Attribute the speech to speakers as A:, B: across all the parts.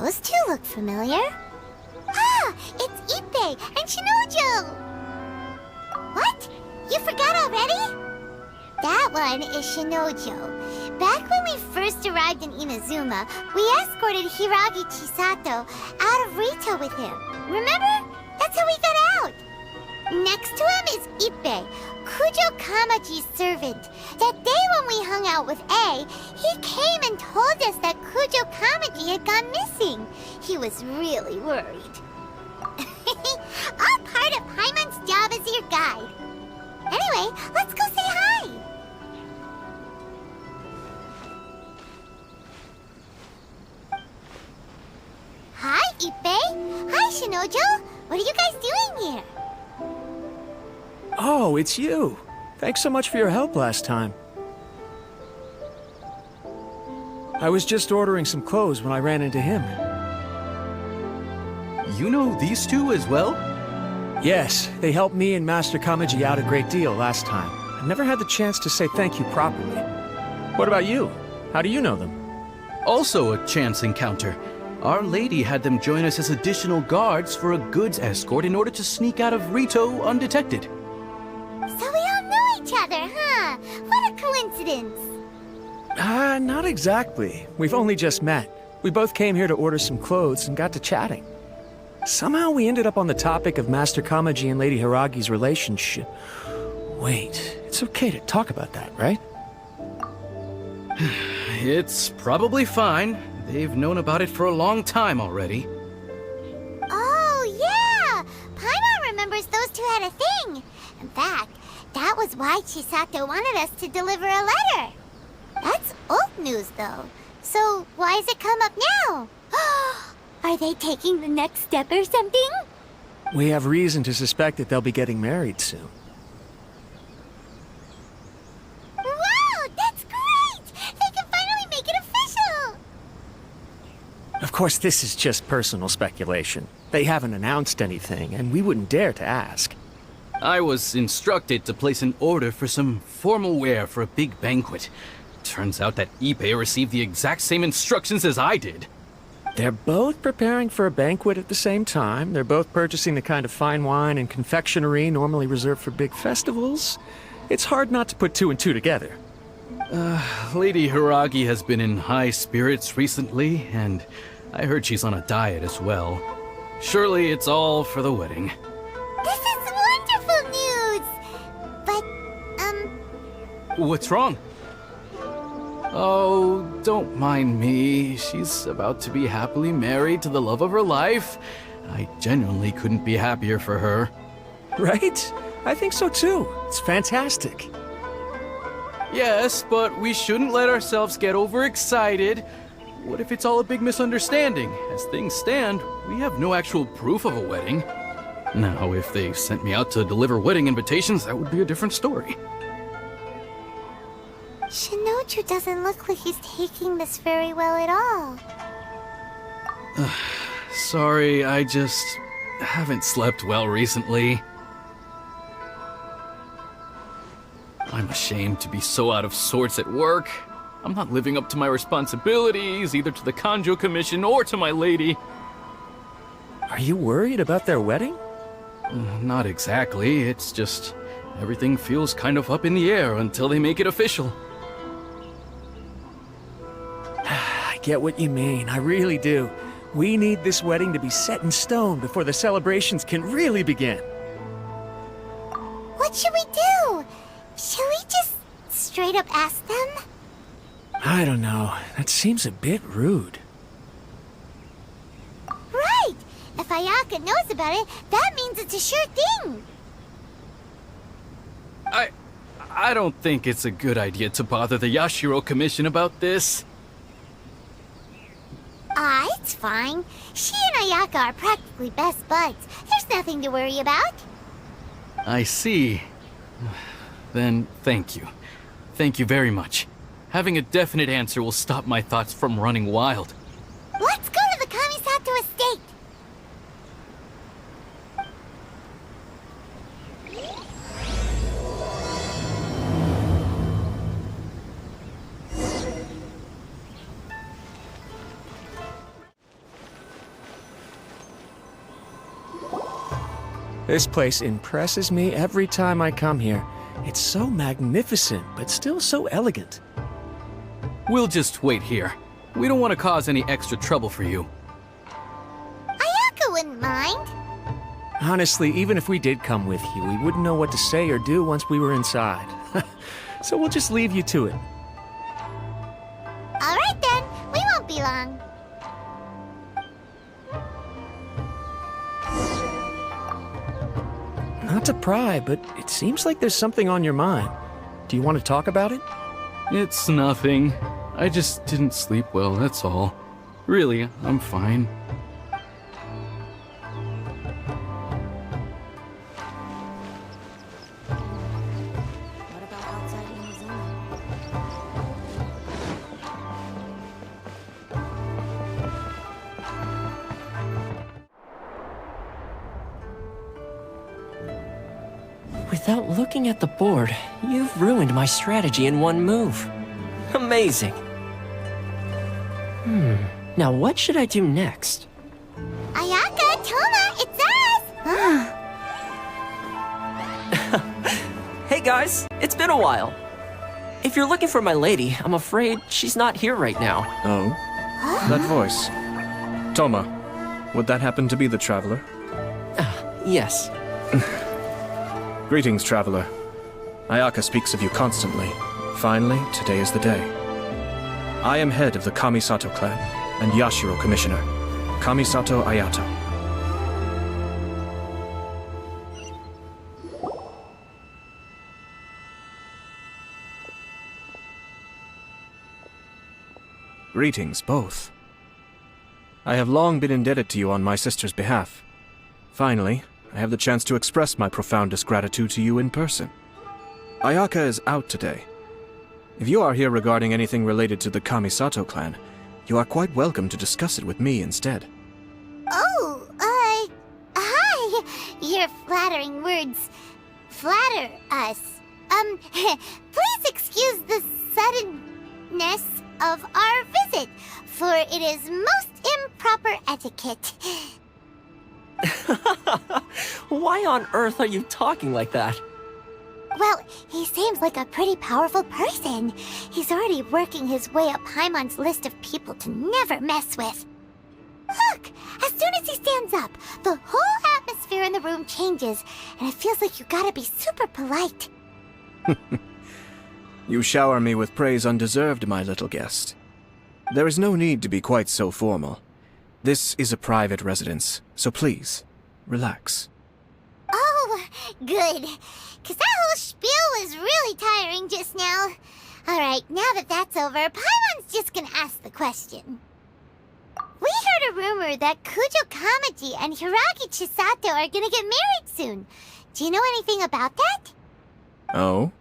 A: Those two look familiar. Ah, it's Ippei and Shinojo! What? You forgot already? That one is Shinojo. Back when we first arrived in Inazuma, we escorted Hiragi Chisato out of Rito with him. Remember? That's how we got out. Next to him is Ippei, Kujo Kamaji's servant. That day when we hung out with A, he came and told us that Kujo Kamaji had gone missing. He was really worried. All part of Paimon's job as your guide. Anyway, let's go say hi. Hi, Ippei. Hi, Shinojo. What are you guys doing here?
B: Oh, it's you. Thanks so much for your help last time. I was just ordering some clothes when I ran into him.
C: You know these two as well?
B: Yes, they helped me and Master Kamaji out a great deal last time. I never had the chance to say thank you properly. What about you? How do you know them?
C: Also a chance encounter. Our lady had them join us as additional guards for a goods escort in order to sneak out of Rito undetected.
A: So we all know each other, huh? What a coincidence.
B: Not exactly. We've only just met. We both came here to order some clothes and got to chatting. Somehow we ended up on the topic of Master Kamaji and Lady Hiragi's relationship. Wait, it's okay to talk about that, right?
C: It's probably fine. They've known about it for a long time already.
A: Oh, yeah! Paimon remembers those two had a thing. In fact, that was why Chisato wanted us to deliver a letter. That's old news, though. So why has it come up now? Are they taking the next step or something?
B: We have reason to suspect that they'll be getting married soon.
A: Wow, that's great! They can finally make it official!
B: Of course, this is just personal speculation. They haven't announced anything, and we wouldn't dare to ask.
C: I was instructed to place an order for some formal wear for a big banquet. Turns out that Ippei received the exact same instructions as I did.
B: They're both preparing for a banquet at the same time. They're both purchasing the kind of fine wine and confectionery normally reserved for big festivals. It's hard not to put two and two together.
C: Lady Hiragi has been in high spirits recently, and I heard she's on a diet as well. Surely it's all for the wedding.
A: This is wonderful news! But,
C: What's wrong? Oh, don't mind me. She's about to be happily married to the love of her life. I genuinely couldn't be happier for her.
B: Right? I think so too. It's fantastic.
C: Yes, but we shouldn't let ourselves get overexcited. What if it's all a big misunderstanding? As things stand, we have no actual proof of a wedding. Now, if they sent me out to deliver wedding invitations, that would be a different story.
A: Shinoju doesn't look like he's taking this very well at all.
C: Sorry, I just haven't slept well recently. I'm ashamed to be so out of sorts at work. I'm not living up to my responsibilities, either to the Kanjo Commission or to my lady.
B: Are you worried about their wedding?
C: Not exactly, it's just everything feels kind of up in the air until they make it official.
B: I get what you mean, I really do. We need this wedding to be set in stone before the celebrations can really begin.
A: What should we do? Should we just straight up ask them?
B: I don't know. That seems a bit rude.
A: Right! If Ayaka knows about it, that means it's a sure thing!
C: I don't think it's a good idea to bother the Yashiro Commission about this.
A: It's fine. She and Ayaka are practically best buds. There's nothing to worry about.
C: I see. Then thank you. Thank you very much. Having a definite answer will stop my thoughts from running wild.
A: Let's go to the Kamisato estate!
B: This place impresses me every time I come here. It's so magnificent, but still so elegant.
C: We'll just wait here. We don't want to cause any extra trouble for you.
A: Ayako wouldn't mind.
B: Honestly, even if we did come with you, we wouldn't know what to say or do once we were inside. So we'll just leave you to it.
A: All right then, we won't be long.
B: Not to pry, but it seems like there's something on your mind. Do you want to talk about it?
C: It's nothing. I just didn't sleep well, that's all. Really, I'm fine.
A: What about outside Inazuma?
D: Without looking at the board, you've ruined my strategy in one move. Amazing. Now what should I do next?
A: Ayaka, Toma, it's us!
D: Hey guys, it's been a while. If you're looking for my lady, I'm afraid she's not here right now.
E: Oh? That voice. Toma, would that happen to be the traveler?
D: Yes.
E: Greetings, traveler. Ayaka speaks of you constantly. Finally, today is the day. I am head of the Kamisato clan and Yashiro commissioner, Kamisato Ayato. Greetings, both. I have long been indebted to you on my sister's behalf. Finally, I have the chance to express my profoundest gratitude to you in person. Ayaka is out today. If you are here regarding anything related to the Kamisato clan, you are quite welcome to discuss it with me instead.
A: Oh, hi! Your flattering words flatter us. Please excuse the suddenness of our visit, for it is most improper etiquette.
D: Why on earth are you talking like that?
A: Well, he seems like a pretty powerful person. He's already working his way up Paimon's list of people to never mess with. Look! As soon as he stands up, the whole atmosphere in the room changes, and it feels like you gotta be super polite.
E: You shower me with praise undeserved, my little guest. There is no need to be quite so formal. This is a private residence, so please, relax.
A: Oh, good. 'Cause that whole spiel was really tiring just now. Alright, now that that's over, Paimon's just gonna ask the question. We heard a rumor that Kujo Kamaji and Hiragi Chisato are gonna get married soon. Do you know anything about that?
E: Oh?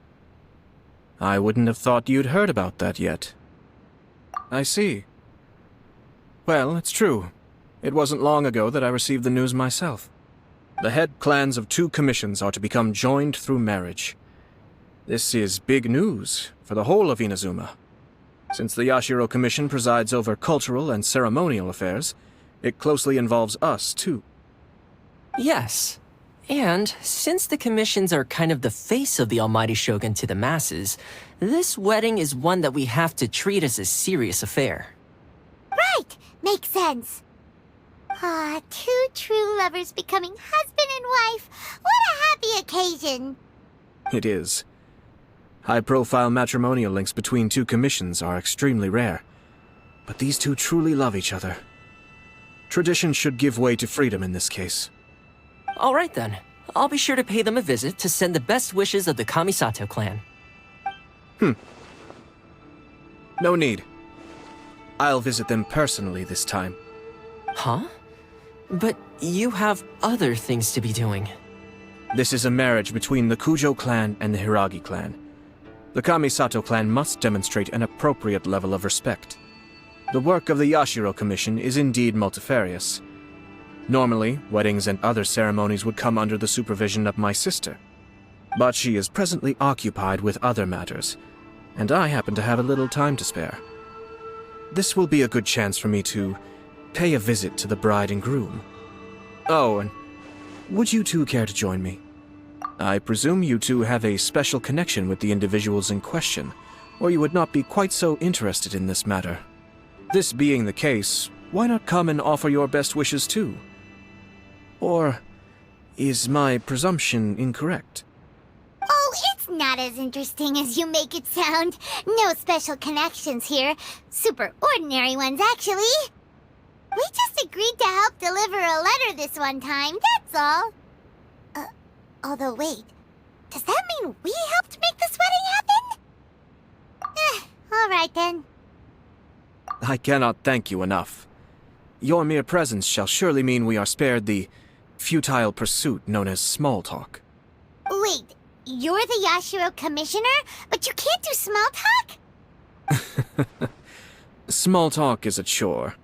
E: I wouldn't have thought you'd heard about that yet. I see. Well, it's true. It wasn't long ago that I received the news myself. The head clans of 2 commissions are to become joined through marriage. This is big news for the whole of Inazuma. Since the Yashiro Commission presides over cultural and ceremonial affairs, it closely involves us, too.
D: Yes. And since the commissions are kind of the face of the almighty shogun to the masses, this wedding is one that we have to treat as a serious affair.
A: Right! Makes sense. Ah, 2 true lovers becoming husband and wife. What a happy occasion.
E: It is. High-profile matrimonial links between 2 commissions are extremely rare. But these 2 truly love each other. Tradition should give way to freedom in this case.
D: All right then. I'll be sure to pay them a visit to send the best wishes of the Kamisato clan.
E: No need. I'll visit them personally this time.
D: Huh? But you have other things to be doing.
E: This is a marriage between the Kujo clan and the Hiragi clan. The Kamisato clan must demonstrate an appropriate level of respect. The work of the Yashiro Commission is indeed multifarious. Normally, weddings and other ceremonies would come under the supervision of my sister. But she is presently occupied with other matters, and I happen to have a little time to spare. This will be a good chance for me to pay a visit to the bride and groom. Oh, and Would you two care to join me? I presume you two have a special connection with the individuals in question, or you would not be quite so interested in this matter. This being the case, why not come and offer your best wishes too? Or is my presumption incorrect?
A: Oh, it's not as interesting as you make it sound. No special connections here. Super ordinary ones, actually. We just agreed to help deliver a letter this one time, that's all. Although wait, does that mean we helped make this wedding happen? Alright then.
E: I cannot thank you enough. Your mere presence shall surely mean we are spared the futile pursuit known as small talk.
A: Wait, you're the Yashiro commissioner, but you can't do small talk?
E: Small talk is a chore.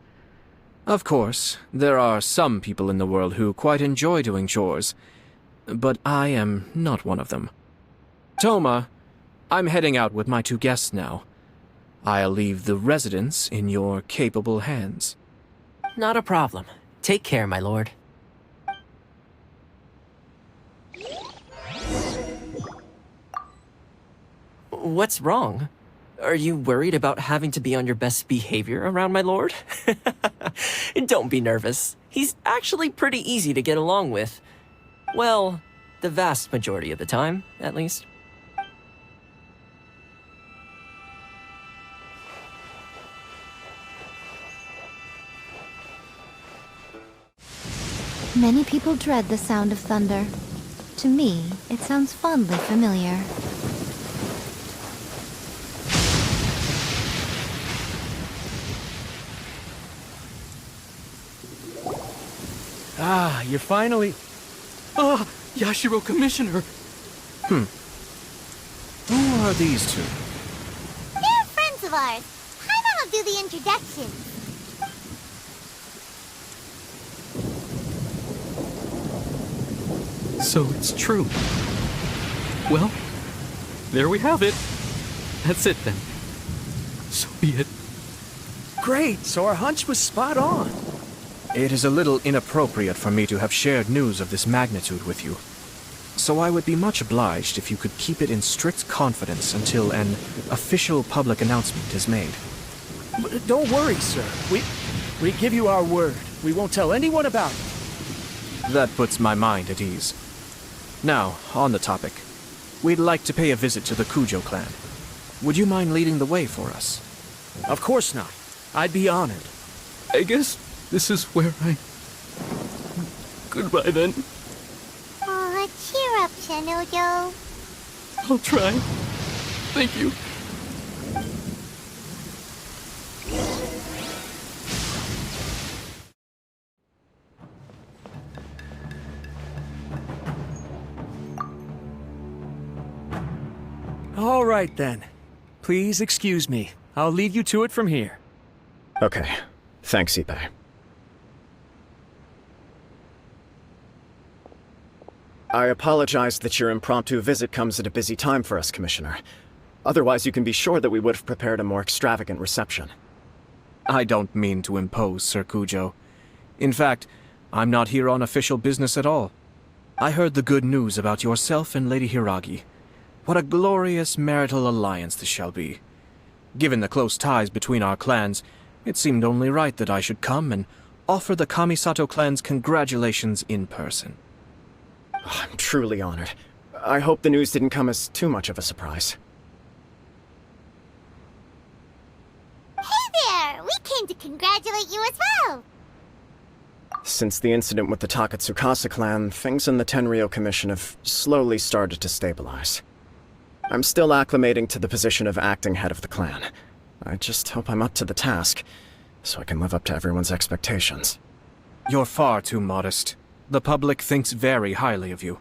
E: Of course, there are some people in the world who quite enjoy doing chores, but I am not one of them. Toma, I'm heading out with my two guests now. I'll leave the residence in your capable hands.
D: Not a problem. Take care, my lord. What's wrong? Are you worried about having to be on your best behavior around my lord? Don't be nervous. He's actually pretty easy to get along with. Well, the vast majority of the time, at least.
F: Many people dread the sound of thunder. To me, it sounds fondly familiar.
B: Ah, you're finally...
C: Ah, Yashiro Commissioner!
E: Who are these two?
A: They're friends of ours. How about I'll do the introduction?
C: So it's true. Well, there we have it. That's it then. So be it.
B: Great, so our hunch was spot on.
E: It is a little inappropriate for me to have shared news of this magnitude with you. So I would be much obliged if you could keep it in strict confidence until an official public announcement is made.
B: But don't worry, sir. We give you our word. We won't tell anyone about it.
E: That puts my mind at ease. Now, on the topic. We'd like to pay a visit to the Kujo clan. Would you mind leading the way for us?
B: Of course not. I'd be honored.
C: I guess this is where I... Goodbye then.
A: Aw, cheer up, Shinojo.
C: I'll try. Thank you.
B: All right, then. Please excuse me. I'll leave you to it from here.
G: Okay. Thanks, Ippei. I apologize that your impromptu visit comes at a busy time for us, Commissioner. Otherwise, you can be sure that we would have prepared a more extravagant reception.
E: I don't mean to impose, Sir Kujo. In fact, I'm not here on official business at all. I heard the good news about yourself and Lady Hiragi. What a glorious marital alliance this shall be. Given the close ties between our clans, it seemed only right that I should come and offer the Kamisato clan's congratulations in person.
G: I'm truly honored. I hope the news didn't come as too much of a surprise.
A: Hey there! We came to congratulate you as well!
G: Since the incident with the Takatsukasa clan, things in the Tenryou Commission have slowly started to stabilize. I'm still acclimating to the position of acting head of the clan. I just hope I'm up to the task, so I can live up to everyone's expectations.
E: You're far too modest. The public thinks very highly of you.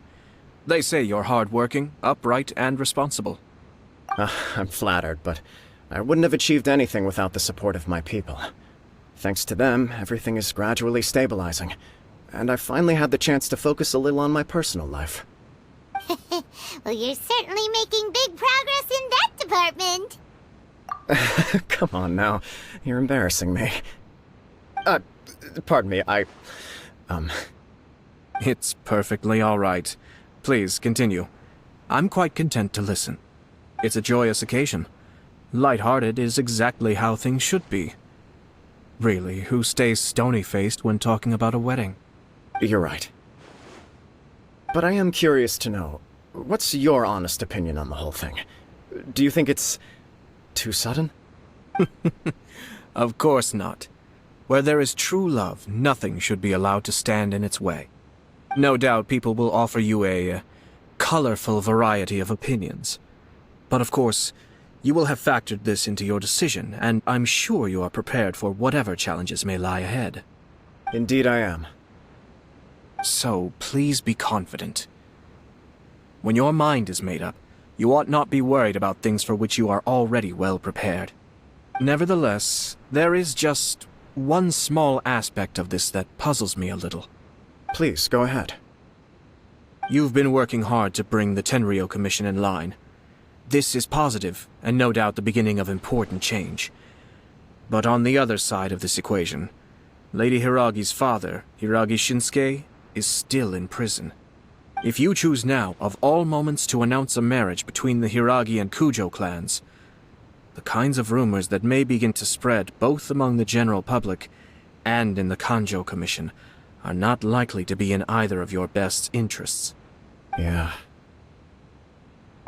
E: They say you're hardworking, upright, and responsible.
G: I'm flattered, but I wouldn't have achieved anything without the support of my people. Thanks to them, everything is gradually stabilizing, and I've finally had the chance to focus a little on my personal life.
A: Well, you're certainly making big progress in that department.
G: Come on now, you're embarrassing me. Pardon me,
E: It's perfectly all right. Please, continue. I'm quite content to listen. It's a joyous occasion. Light-hearted is exactly how things should be. Really, who stays stony-faced when talking about a wedding?
G: You're right. But I am curious to know, what's your honest opinion on the whole thing? Do you think it's too sudden?
E: Of course not. Where there is true love, nothing should be allowed to stand in its way. No doubt people will offer you a colorful variety of opinions. But of course, you will have factored this into your decision, and I'm sure you are prepared for whatever challenges may lie ahead.
G: Indeed I am.
E: So, please be confident. When your mind is made up, you ought not be worried about things for which you are already well prepared. Nevertheless, there is just one small aspect of this that puzzles me a little.
G: Please, go ahead.
E: You've been working hard to bring the Tenryou Commission in line. This is positive, and no doubt the beginning of important change. But on the other side of this equation, Lady Hiragi's father, Hiragi Shinsuke, is still in prison. If you choose now, of all moments, to announce a marriage between the Hiragi and Kujo clans, the kinds of rumors that may begin to spread both among the general public and in the Kanjo Commission are not likely to be in either of your best interests.
G: Yeah.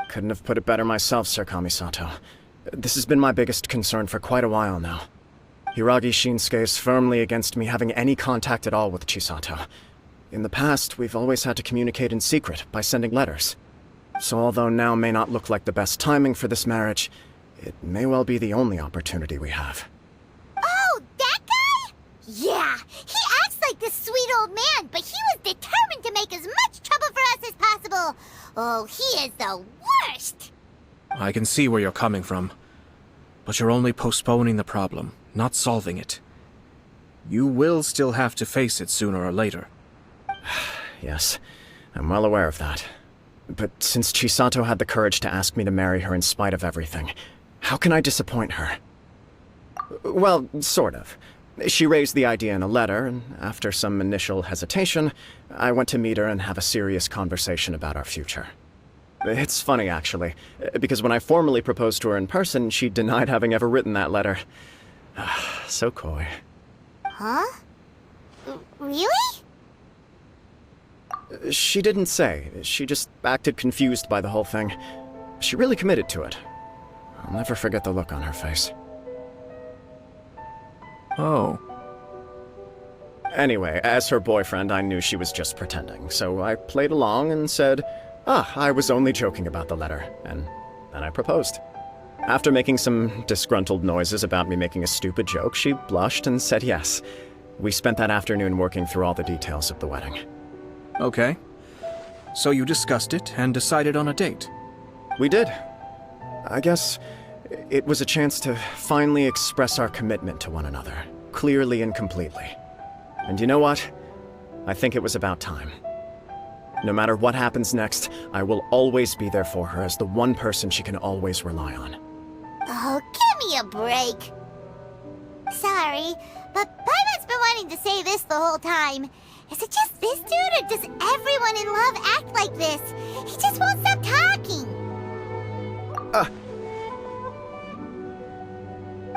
G: Couldn't have put it better myself, Sir Kamisato. This has been my biggest concern for quite a while now. Hiragi Shinsuke is firmly against me having any contact at all with Chisato. In the past, we've always had to communicate in secret by sending letters. So although now may not look like the best timing for this marriage, it may well be the only opportunity we have.
A: Oh, that guy? Yeah, he acts like this sweet old man, but he was determined to make as much trouble for us as possible. Oh, he is the worst!
E: I can see where you're coming from, but you're only postponing the problem, not solving it. You will still have to face it sooner or later.
G: Yes, I'm well aware of that. But since Chisato had the courage to ask me to marry her in spite of everything, how can I disappoint her? Well, sort of. She raised the idea in a letter, and after some initial hesitation, I went to meet her and have a serious conversation about our future. It's funny, actually, because when I formally proposed to her in person, she denied having ever written that letter. So coy.
A: Huh? Really?
G: She didn't say. She just acted confused by the whole thing. She really committed to it. I'll never forget the look on her face.
E: Oh.
G: Anyway, as her boyfriend, I knew she was just pretending, so I played along and said, I was only joking about the letter, and then I proposed. After making some disgruntled noises about me making a stupid joke, she blushed and said yes. We spent that afternoon working through all the details of the wedding.
E: Okay. So you discussed it and decided on a date?
G: We did. I guess it was a chance to finally express our commitment to one another, clearly and completely. And you know what? I think it was about time. No matter what happens next, I will always be there for her as the one person she can always rely on.
A: Oh, give me a break. Sorry, but Paimon's been wanting to say this the whole time. Is it just this dude, or does everyone in love act like this? He just won't stop talking.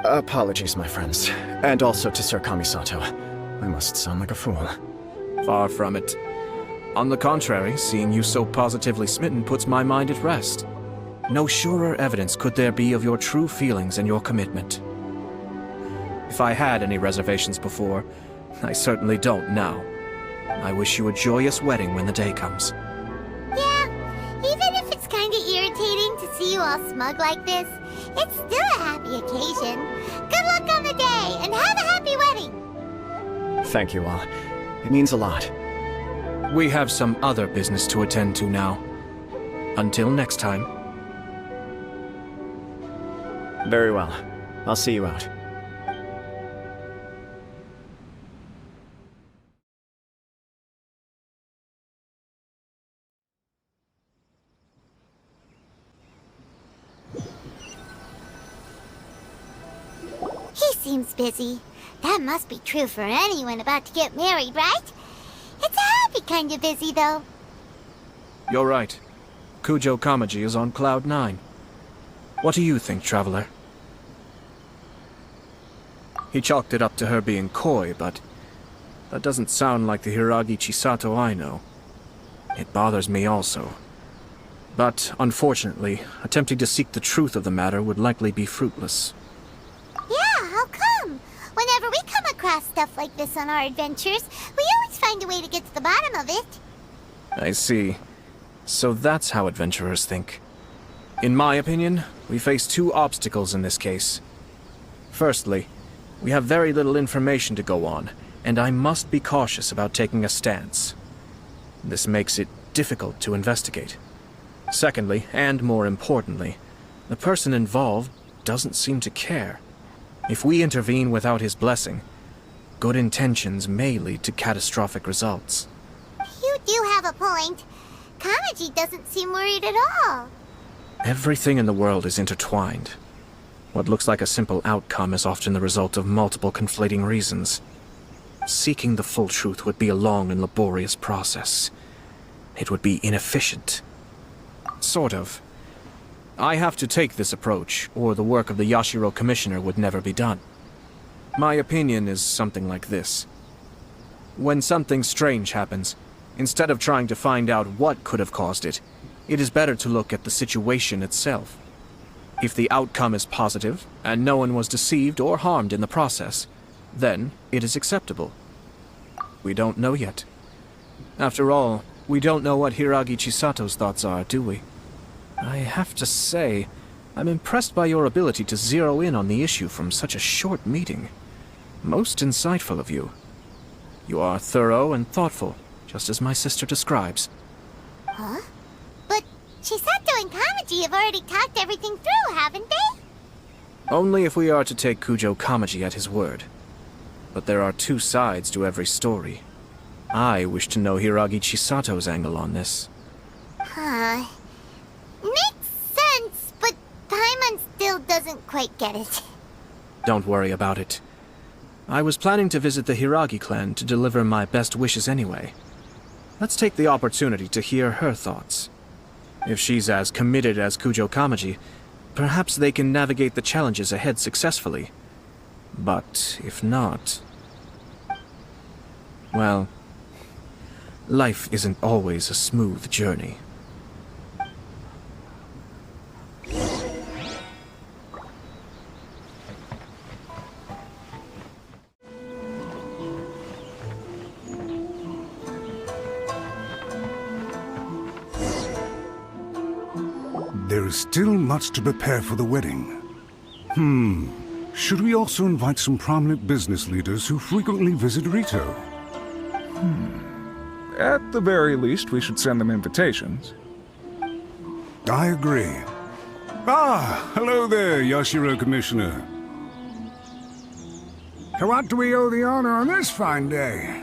G: Apologies, my friends. And also to Sir Kamisato. I must sound like a fool.
E: Far from it. On the contrary, seeing you so positively smitten puts my mind at rest. No surer evidence could there be of your true feelings and your commitment. If I had any reservations before, I certainly don't now. I wish you a joyous wedding when the day comes.
A: Yeah, even if it's kinda irritating to see you all smug like this, it's still a happy occasion. Good luck on the day, and have a happy wedding!
G: Thank you all. It means a lot.
E: We have some other business to attend to now. Until next time.
G: Very well. I'll see you out.
A: He seems busy. That must be true for anyone about to get married, right? It's a happy kinda busy, though.
E: You're right. Kujo Kamaji is on Cloud 9. What do you think, Traveler? He chalked it up to her being coy, but that doesn't sound like the Hiragi Chisato I know. It bothers me also. But, unfortunately, attempting to seek the truth of the matter would likely be fruitless.
A: Yeah, how come? Whenever we come across stuff like this on our adventures, we always find a way to get to the bottom of it.
E: I see. So that's how adventurers think. In my opinion, we face two obstacles in this case. Firstly, we have very little information to go on, and I must be cautious about taking a stance. This makes it difficult to investigate. Secondly, and more importantly, the person involved doesn't seem to care. If we intervene without his blessing, good intentions may lead to catastrophic results.
A: You do have a point. Kamaji doesn't seem worried at all.
E: Everything in the world is intertwined. What looks like a simple outcome is often the result of multiple conflating reasons. Seeking the full truth would be a long and laborious process. It would be inefficient. Sort of. I have to take this approach, or the work of the Yashiro Commissioner would never be done. My opinion is something like this. When something strange happens, instead of trying to find out what could have caused it, it is better to look at the situation itself. If the outcome is positive, and no one was deceived or harmed in the process, then it is acceptable. We don't know yet. After all, we don't know what Hiragi Chisato's thoughts are, do we? I have to say, I'm impressed by your ability to zero in on the issue from such a short meeting. Most insightful of you. You are thorough and thoughtful, just as my sister describes.
A: Huh? But Chisato and Kamaji have already talked everything through, haven't they?
E: Only if we are to take Kujo Kamaji at his word. But there are two sides to every story. I wish to know Hiragi Chisato's angle on this.
A: Huh. Makes sense, but Paimon still doesn't quite get it.
E: Don't worry about it. I was planning to visit the Hiragi clan to deliver my best wishes anyway. Let's take the opportunity to hear her thoughts. If she's as committed as Kujo Kamaji, perhaps they can navigate the challenges ahead successfully. But if not... well, life isn't always a smooth journey.
H: There is still much to prepare for the wedding. Should we also invite some prominent business leaders who frequently visit Rito?
I: At the very least, we should send them invitations.
H: I agree. Ah, hello there, Yashiro Commissioner. To what do we owe the honor on this fine day?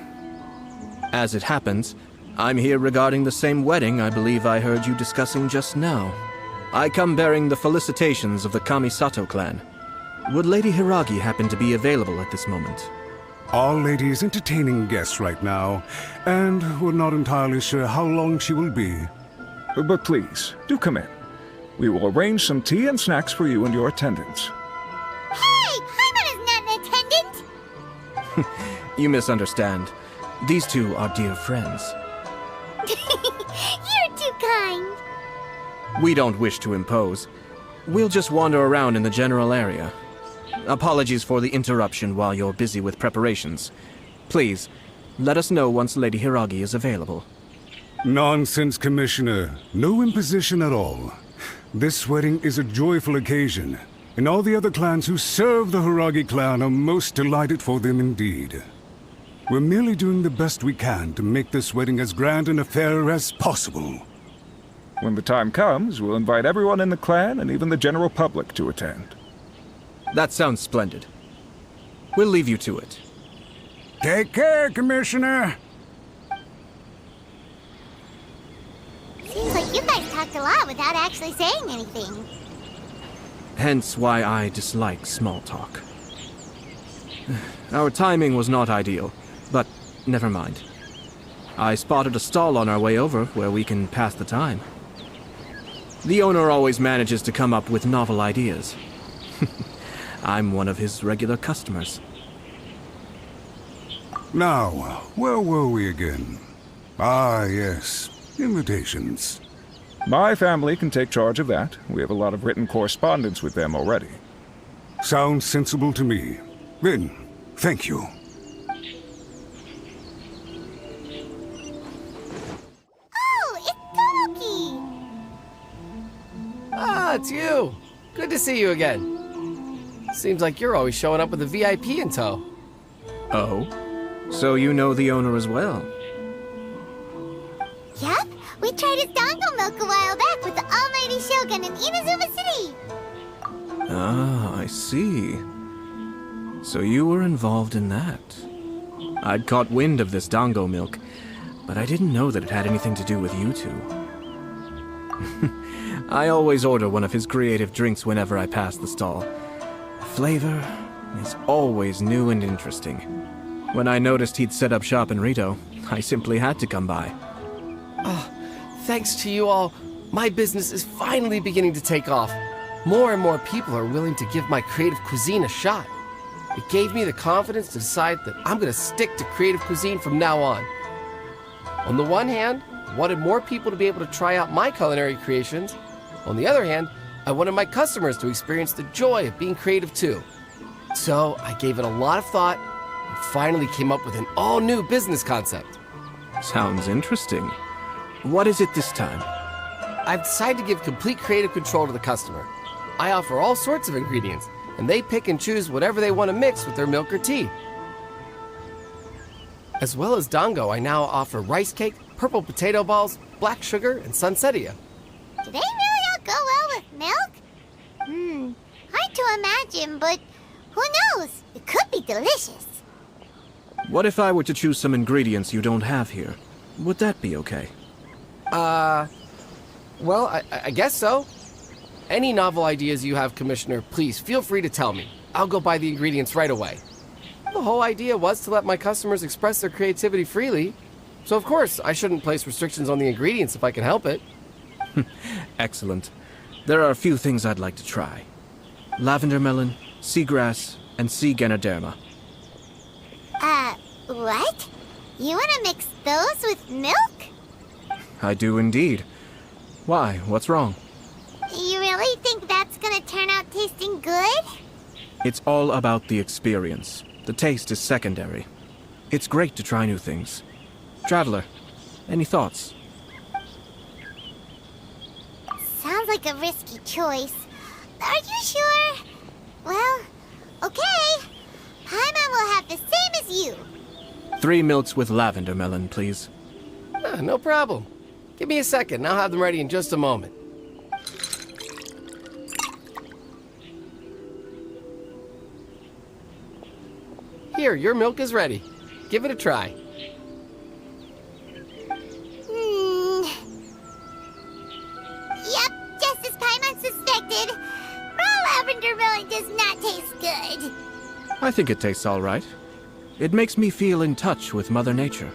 E: As it happens, I'm here regarding the same wedding I believe I heard you discussing just now. I come bearing the felicitations of the Kamisato clan. Would Lady Hiragi happen to be available at this moment?
H: Our lady is entertaining guests right now, and we're not entirely sure how long she will be.
I: But please, do come in. We will arrange some tea and snacks for you and your attendants.
A: Hey! Paimon is not an attendant!
E: You misunderstand. These two are dear friends.
A: You're too kind.
E: We don't wish to impose. We'll just wander around in the general area. Apologies for the interruption while you're busy with preparations. Please, let us know once Lady Hiragi is available.
H: Nonsense, Commissioner. No imposition at all. This wedding is a joyful occasion, and all the other clans who serve the Hiragi clan are most delighted for them indeed. We're merely doing the best we can to make this wedding as grand an affair as possible.
I: When the time comes, we'll invite everyone in the clan and even the general public to attend.
E: That sounds splendid. We'll leave you to it.
H: Take care, Commissioner.
A: Seems like you guys talked a lot without actually saying anything.
E: Hence why I dislike small talk. Our timing was not ideal, but never mind. I spotted a stall on our way over where we can pass the time. The owner always manages to come up with novel ideas. I'm one of his regular customers.
H: Now, where were we again? Ah, yes. Invitations.
I: My family can take charge of that. We have a lot of written correspondence with them already.
H: Sounds sensible to me. Then, thank you.
A: Oh, it's Toki!
J: Ah, it's you. Good to see you again. Seems like you're always showing up with a VIP in tow.
E: Oh? So you know the owner as well?
A: Yep, we tried his dango milk a while back with the almighty Shogun in Inazuma City.
E: Ah, I see. So you were involved in that. I'd caught wind of this dango milk, but I didn't know that it had anything to do with you two. I always order one of his creative drinks whenever I pass the stall. The flavor is always new and interesting. When I noticed he'd set up shop in Rito, I simply had to come by.
J: Thanks to you all, my business is finally beginning to take off. More and more people are willing to give my creative cuisine a shot. It gave me the confidence to decide that I'm going to stick to creative cuisine from now on. On the one hand, I wanted more people to be able to try out my culinary creations. On the other hand, I wanted my customers to experience the joy of being creative too. So I gave it a lot of thought and finally came up with an all-new business concept.
E: Sounds interesting. What is it this time?
J: I've decided to give complete creative control to the customer. I offer all sorts of ingredients, and they pick and choose whatever they want to mix with their milk or tea. As well as dango, I now offer rice cake, purple potato balls, black sugar, and sunsettia.
A: Do they really all go well with milk? Hard to imagine, but who knows? It could be delicious.
E: What if I were to choose some ingredients you don't have here? Would that be okay?
J: Well, I guess so. Any novel ideas you have, Commissioner, please feel free to tell me. I'll go buy the ingredients right away. The whole idea was to let my customers express their creativity freely, so of course I shouldn't place restrictions on the ingredients if I can help it.
E: Excellent. There are a few things I'd like to try. Lavender melon, seagrass, and sea ganoderma.
A: What? You want to mix those with milk?
E: I do indeed. Why? What's wrong?
A: You really think that's gonna turn out tasting good?
E: It's all about the experience. The taste is secondary. It's great to try new things. Traveler, any thoughts?
A: Sounds like a risky choice. Are you sure? Well, okay. Paimon will have the same as you.
E: 3 milks with lavender melon, please.
J: No problem. Give me a second, and I'll have them ready in just a moment. Here, your milk is ready. Give it a try.
A: Yep, just as Paimon suspected. Raw lavender melon does not taste good.
E: I think it tastes all right. It makes me feel in touch with Mother Nature.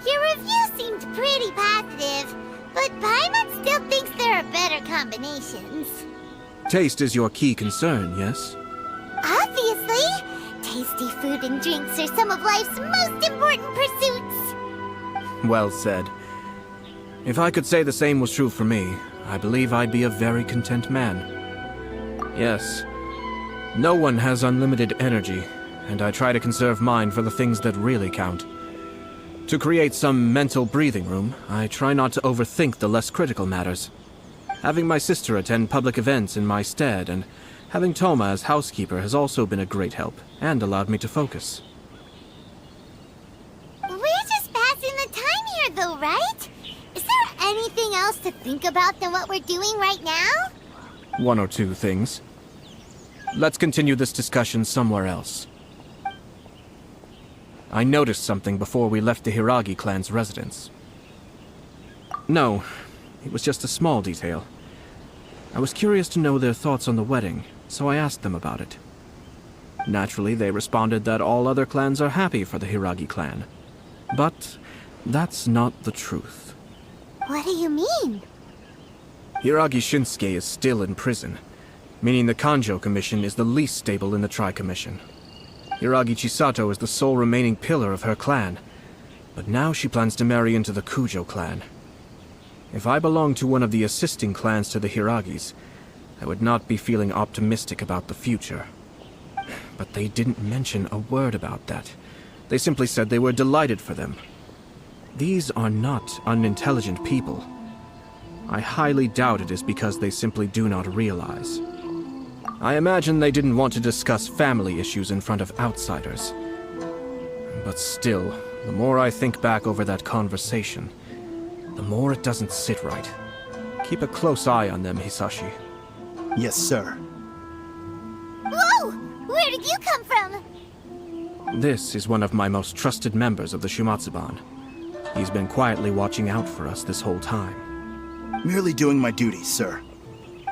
A: Your review seemed pretty positive, but Paimon still thinks there are better combinations.
E: Taste is your key concern, yes?
A: Obviously! Tasty food and drinks are some of life's most important pursuits.
E: Well said. If I could say the same was true for me, I believe I'd be a very content man. Yes. No one has unlimited energy, and I try to conserve mine for the things that really count. To create some mental breathing room, I try not to overthink the less critical matters. Having my sister attend public events in my stead, and having Toma as housekeeper has also been a great help, and allowed me to focus.
A: We're just passing the time here, though, right? Is there anything else to think about than what we're doing right now?
E: 1 or 2 things. Let's continue this discussion somewhere else. I noticed something before we left the Hiragi clan's residence. No, it was just a small detail. I was curious to know their thoughts on the wedding, so I asked them about it. Naturally, they responded that all other clans are happy for the Hiragi clan. But That's not the truth.
A: What do you mean?
E: Hiragi Shinsuke is still in prison, meaning the Kanjo Commission is the least stable in the Tri-Commission. Hiragi Chisato is the sole remaining pillar of her clan, but now she plans to marry into the Kujo clan. If I belonged to one of the assisting clans to the Hiragis, I would not be feeling optimistic about the future. But they didn't mention a word about that. They simply said they were delighted for them. These are not unintelligent people. I highly doubt it is because they simply do not realize. I imagine they didn't want to discuss family issues in front of outsiders. But still, the more I think back over that conversation, the more it doesn't sit right. Keep a close eye on them, Hisashi.
K: Yes, sir.
A: Whoa! Where did you come from?
E: This is one of my most trusted members of the Shumatsuban. He's been quietly watching out for us this whole time.
K: Merely doing my duties, sir.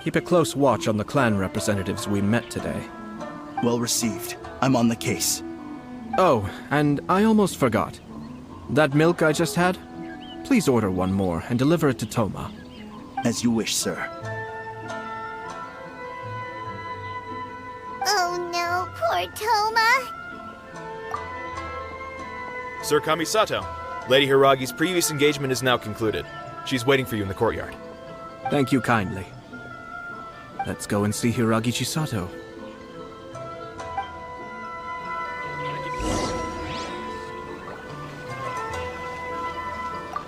E: Keep a close watch on the clan representatives we met today.
K: Well received. I'm on the case.
E: Oh, and I almost forgot. That milk I just had? Please order one more and deliver it to Toma.
K: As you wish, sir.
A: Oh no, poor Toma.
L: Sir Kamisato, Lady Hiragi's previous engagement is now concluded. She's waiting for you in the courtyard.
E: Thank you kindly. Let's go and see Hiragi Chisato.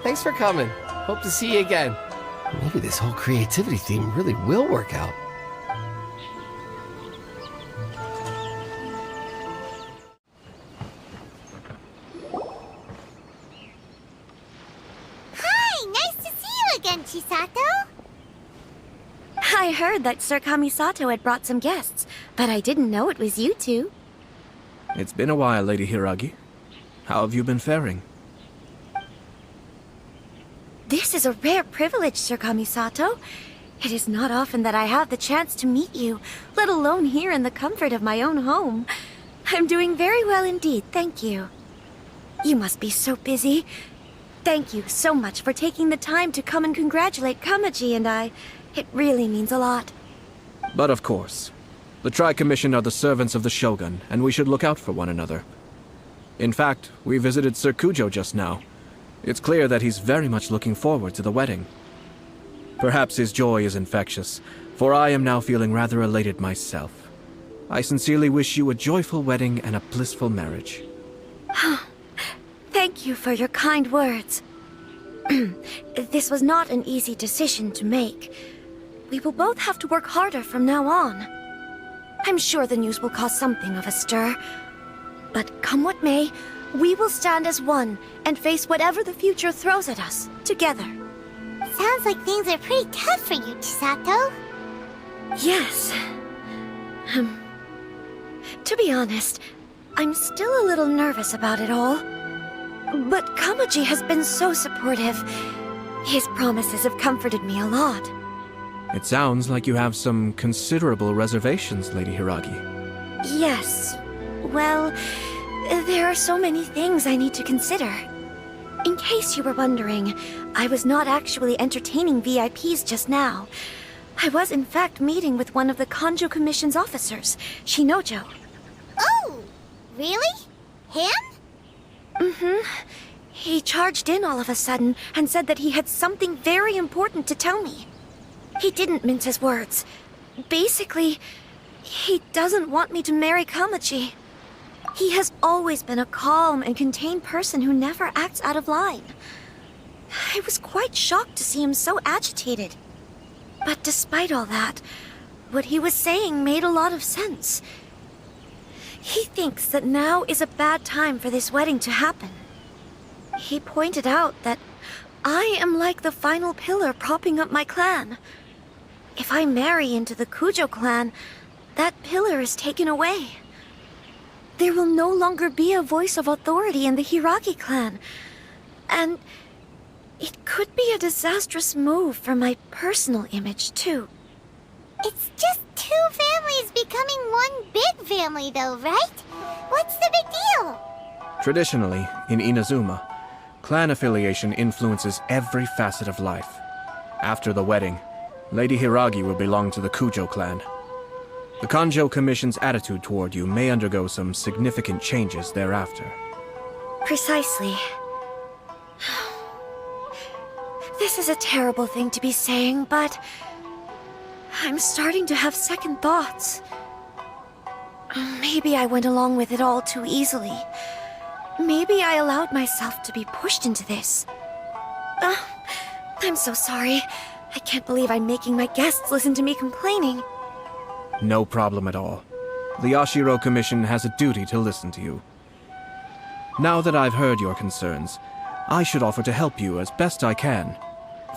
J: Thanks for coming. Hope to see you again. Maybe this whole creativity theme really will work out.
A: Hi, nice to see you again, Chisato.
M: I heard that Sir Kamisato had brought some guests, but I didn't know it was you two.
E: It's been a while, Lady Hiragi. How have you been faring?
M: This is a rare privilege, Sir Kamisato. It is not often that I have the chance to meet you, let alone here in the comfort of my own home. I'm doing very well indeed, thank you. You must be so busy. Thank you so much for taking the time to come and congratulate Kamaji and I. It really means a lot.
E: But of course. The Tri-Commission are the servants of the Shogun, and we should look out for one another. In fact, we visited Sir Kujo just now. It's clear that he's very much looking forward to the wedding. Perhaps his joy is infectious, for I am now feeling rather elated myself. I sincerely wish you a joyful wedding and a blissful marriage.
M: Thank you for your kind words. This was not an easy decision to make. We will both have to work harder from now on. I'm sure the news will cause something of a stir. But come what may, we will stand as one and face whatever the future throws at us, together.
A: Sounds like things are pretty tough for you, Chisato.
M: Yes. To be honest, I'm still a little nervous about it all. But Kamaji has been so supportive. His promises have comforted me a lot.
E: It sounds like you have some considerable reservations, Lady Hiragi.
M: Yes. Well, there are so many things I need to consider. In case you were wondering, I was not actually entertaining VIPs just now. I was in fact meeting with one of the Kanjo Commission's officers, Shinojo.
A: Oh, really? Him?
M: Mm-hmm. He charged in all of a sudden and said that he had something very important to tell me. He didn't mince his words. Basically, he doesn't want me to marry Kamaji. He has always been a calm and contained person who never acts out of line. I was quite shocked to see him so agitated. But despite all that, what he was saying made a lot of sense. He thinks that now is a bad time for this wedding to happen. He pointed out that I am like the final pillar propping up my clan. If I marry into the Kujo clan, that pillar is taken away. There will no longer be a voice of authority in the Hiragi clan. And it could be a disastrous move for my personal image, too.
A: It's just two families becoming one big family, though, right? What's the big deal?
E: Traditionally, in Inazuma, Clan affiliation influences every facet of life. After the wedding, Lady Hiragi will belong to the Kujo clan. The Kanjo Commission's attitude toward you may undergo some significant changes thereafter.
M: Precisely. This is a terrible thing to be saying, but I'm starting to have second thoughts. Maybe I went along with it all too easily. Maybe I allowed myself to be pushed into this. I'm so sorry. I can't believe I'm making my guests listen to me complaining.
E: No problem at all. The Yashiro Commission has a duty to listen to you. Now that I've heard your concerns, I should offer to help you as best I can.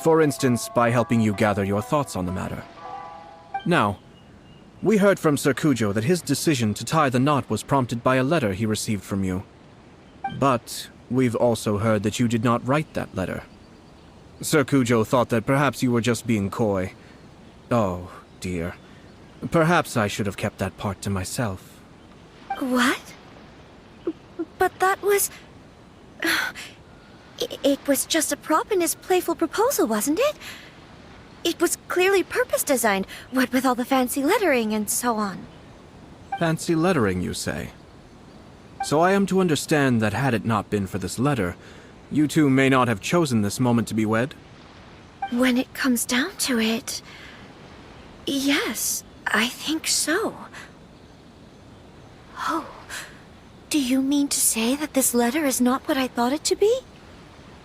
E: For instance, by helping you gather your thoughts on the matter. Now, we heard from Sir Kujo that his decision to tie the knot was prompted by a letter he received from you. But we've also heard that you did not write that letter. Sir Kujo thought that perhaps you were just being coy. Oh, dear. Perhaps I should have kept that part to myself.
M: What? But that was... It was just a prop in his playful proposal, wasn't it? It was clearly purpose-designed, what with all the fancy lettering and so on.
E: Fancy lettering, you say? So I am to understand that had it not been for this letter, you two may not have chosen this moment to be wed?
M: When it comes down to it... yes, I think so. Oh, do you mean to say that this letter is not what I thought it to be?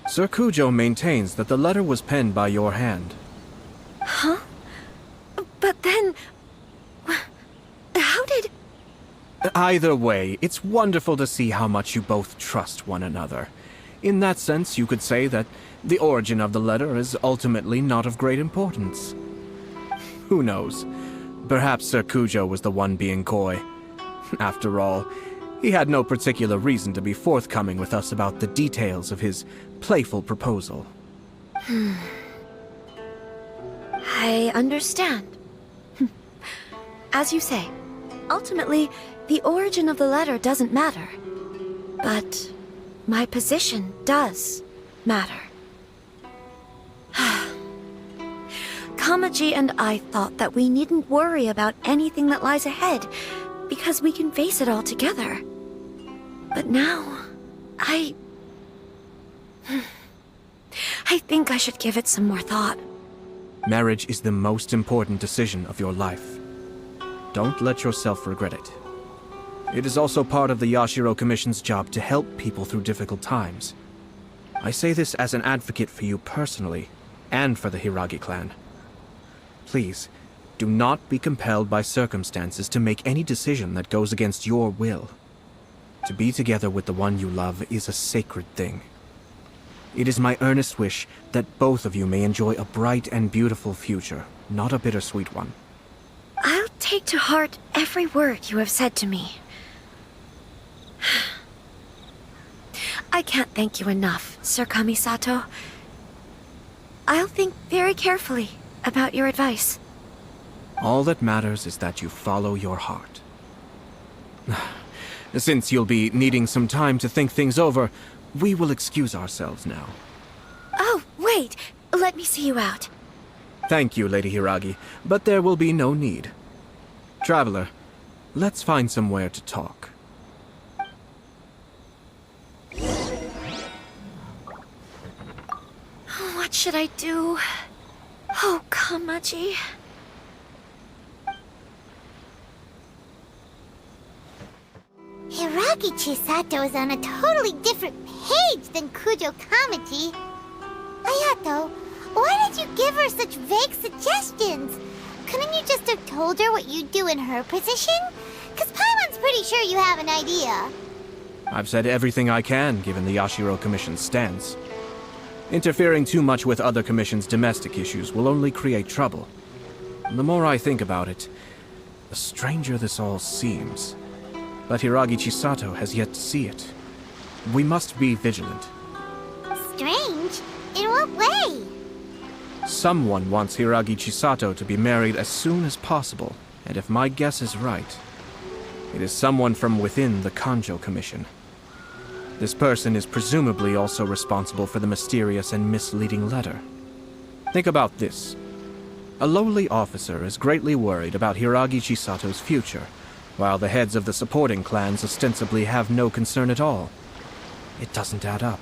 E: Sir Kujo maintains that the letter was penned by your hand.
M: Huh? But then... how did...
E: Either way, it's wonderful to see how much you both trust one another. In that sense, you could say that the origin of the letter is ultimately not of great importance. Who knows? Perhaps Sir Kujo was the one being coy. After all, he had no particular reason to be forthcoming with us about the details of his playful proposal.
M: I understand. As you say, ultimately, the origin of the letter doesn't matter. But my position does matter. Kamaji and I thought that we needn't worry about anything that lies ahead, because we can face it all together. But now, I think I should give it some more thought.
E: Marriage is the most important decision of your life. Don't let yourself regret it. It is also part of the Yashiro Commission's job to help people through difficult times. I say this as an advocate for you personally, and for the Hiragi clan. Please, do not be compelled by circumstances to make any decision that goes against your will. To be together with the one you love is a sacred thing. It is my earnest wish that both of you may enjoy a bright and beautiful future, not a bittersweet one.
M: I'll take to heart every word you have said to me. I can't thank you enough, Sir Kamisato. I'll think very carefully about your advice.
E: All that matters is that you follow your heart. Since you'll be needing some time to think things over, we will excuse ourselves now.
M: Oh, wait! Let me see you out.
E: Thank you, Lady Hiragi, but there will be no need. Traveler, let's find somewhere to talk.
M: What should I do? Oh, Kamaji.
A: Hiragi Chisato is on a totally different page than Kujo Kamaji. Ayato, why did you give her such vague suggestions? Couldn't you just have told her what you'd do in her position? Because Paimon's pretty sure you have an idea.
E: I've said everything I can, given the Yashiro Commission's stance. Interfering too much with other commissions' domestic issues will only create trouble. The more I think about it, the stranger this all seems. But Hiragi Chisato has yet to see it. We must be vigilant.
A: Strange? In what way?
E: Someone wants Hiragi Chisato to be married as soon as possible, and if my guess is right, it is someone from within the Kanjo Commission. This person is presumably also responsible for the mysterious and misleading letter. Think about this. A lowly officer is greatly worried about Hiragi Chisato's future, while the heads of the supporting clans ostensibly have no concern at all. It doesn't add up.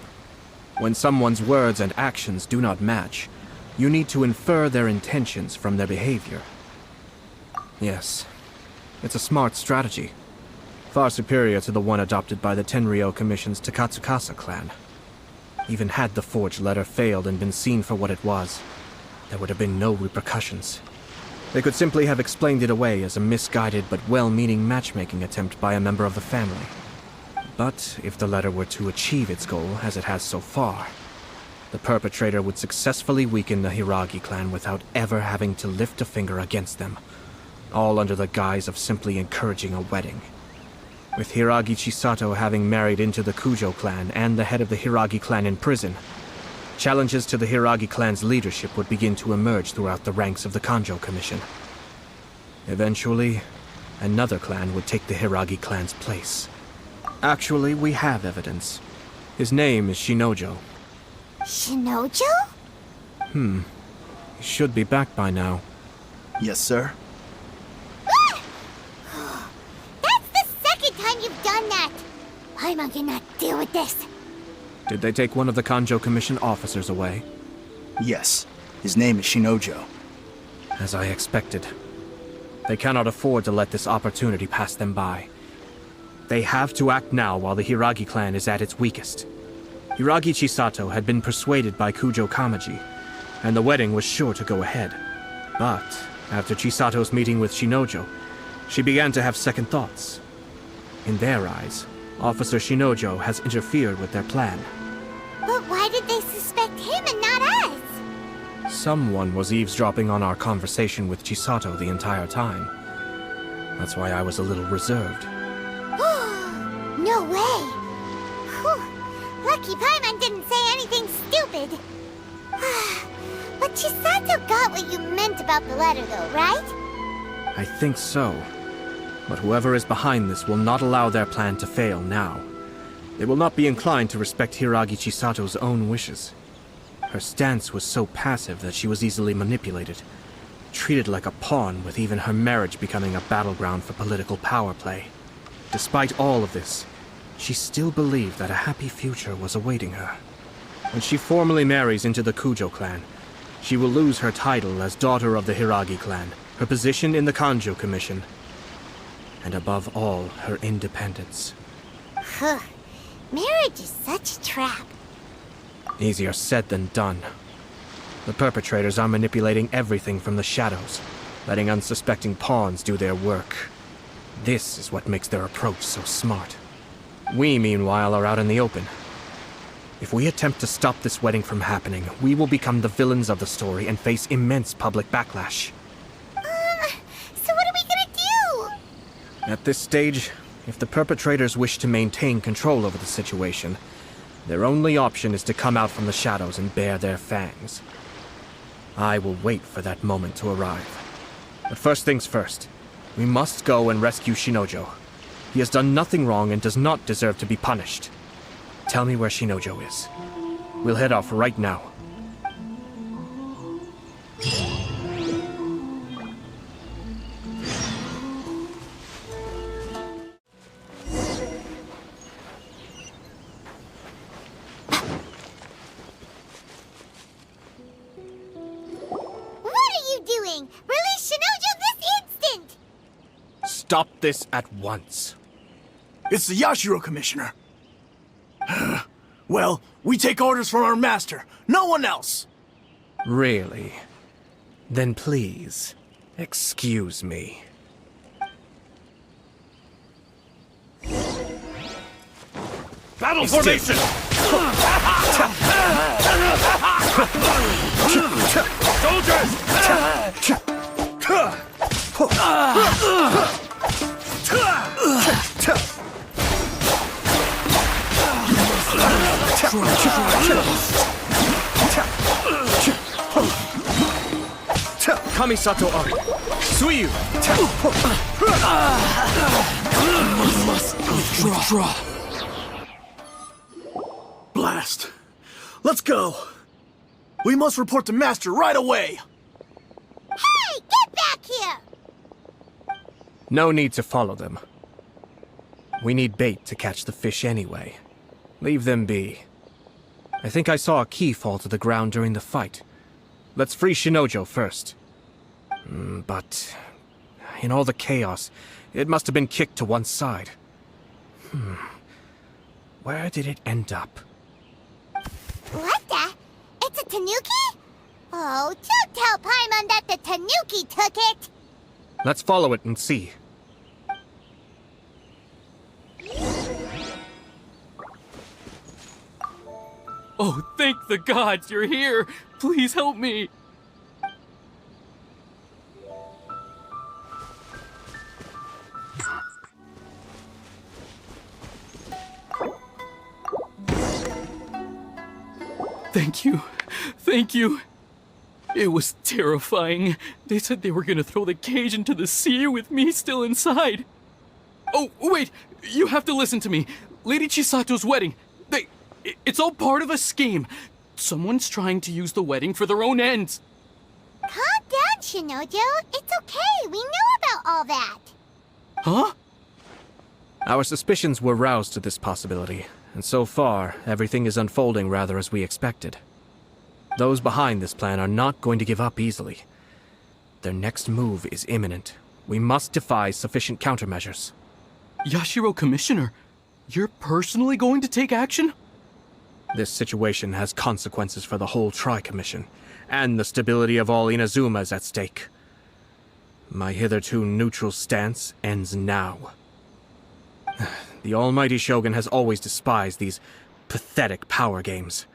E: When someone's words and actions do not match, you need to infer their intentions from their behavior. Yes, it's a smart strategy. Far superior to the one adopted by the Tenryou Commission's Takatsukasa clan. Even had the forged letter failed and been seen for what it was, there would have been no repercussions. They could simply have explained it away as a misguided but well-meaning matchmaking attempt by a member of the family. But if the letter were to achieve its goal, as it has so far, the perpetrator would successfully weaken the Hiragi clan without ever having to lift a finger against them, all under the guise of simply encouraging a wedding. With Hiragi Chisato having married into the Kujo clan and the head of the Hiragi clan in prison, challenges to the Hiragi clan's leadership would begin to emerge throughout the ranks of the Kanjo Commission. Eventually, another clan would take the Hiragi clan's place. Actually, we have evidence. His name is Shinojo.
A: Shinojo?
E: He should be back by now.
K: Yes, sir.
A: That's the second time you've done that! I'm not gonna deal with this.
E: Did they take one of the Kanjo Commission officers away?
K: Yes. His name is Shinojo.
E: As I expected. They cannot afford to let this opportunity pass them by. They have to act now while the Hiragi clan is at its weakest. Hiragi Chisato had been persuaded by Kujo Kamaji, and the wedding was sure to go ahead. But after Chisato's meeting with Shinojo, she began to have second thoughts. In their eyes, Officer Shinojo has interfered with their plan.
A: But why did they suspect him and not us?
E: Someone was eavesdropping on our conversation with Chisato the entire time. That's why I was a little reserved.
A: No way! Whew. Lucky Paimon didn't say anything stupid. But Chisato got what you meant about the letter though, right?
E: I think so. But whoever is behind this will not allow their plan to fail now. They will not be inclined to respect Hiragi Chisato's own wishes. Her stance was so passive that she was easily manipulated, treated like a pawn, with even her marriage becoming a battleground for political power play. Despite all of this, she still believed that a happy future was awaiting her. When she formally marries into the Kujo clan, she will lose her title as daughter of the Hiragi clan, her position in the Kanjo Commission, and above all, her independence.
A: Huh. Marriage is such a trap.
E: Easier said than done. The perpetrators are manipulating everything from the shadows, letting unsuspecting pawns do their work. This is what makes their approach so smart. We, meanwhile, are out in the open. If we attempt to stop this wedding from happening, we will become the villains of the story and face immense public backlash.
A: So what are we gonna do?
E: At this stage, if the perpetrators wish to maintain control over the situation, their only option is to come out from the shadows and bare their fangs. I will wait for that moment to arrive. But first things first, we must go and rescue Shinojo. He has done nothing wrong and does not deserve to be punished. Tell me where Shinojo is. We'll head off right now.
A: Release Shinojo this instant!
E: Stop this at once.
K: It's the Yashiro Commissioner. Well, we take orders from our master, no one else.
E: Really? Then please, excuse me.
N: Battle formation!
E: Kamisato Ayato, Suiyu!
N: Must withdraw.
K: Let's go. We must report to Master right away.
A: Hey, get back here!
E: No need to follow them. We need bait to catch the fish anyway. Leave them be. I think I saw a key fall to the ground during the fight. Let's free Shinojo first. But in all the chaos, it must have been kicked to one side. Where did it end up?
A: What the? It's a tanuki? Oh, don't tell Paimon that the tanuki took it!
E: Let's follow it and see.
C: Oh, thank the gods you're here! Please help me! Thank you. Thank you. It was terrifying. They said they were gonna throw the cage into the sea with me still inside. Oh, wait! You have to listen to me. Lady Chisato's wedding. It's all part of a scheme. Someone's trying to use the wedding for their own ends.
A: Calm down, Shinojo. It's okay. We know about all that.
C: Huh?
E: Our suspicions were roused to this possibility, and so far, everything is unfolding rather as we expected. Those behind this plan are not going to give up easily. Their next move is imminent. We must devise sufficient countermeasures.
C: Yashiro Commissioner, you're personally going to take action?
E: This situation has consequences for the whole Tri-Commission, and the stability of all Inazuma is at stake. My hitherto neutral stance ends now. The almighty Shogun has always despised these pathetic power games.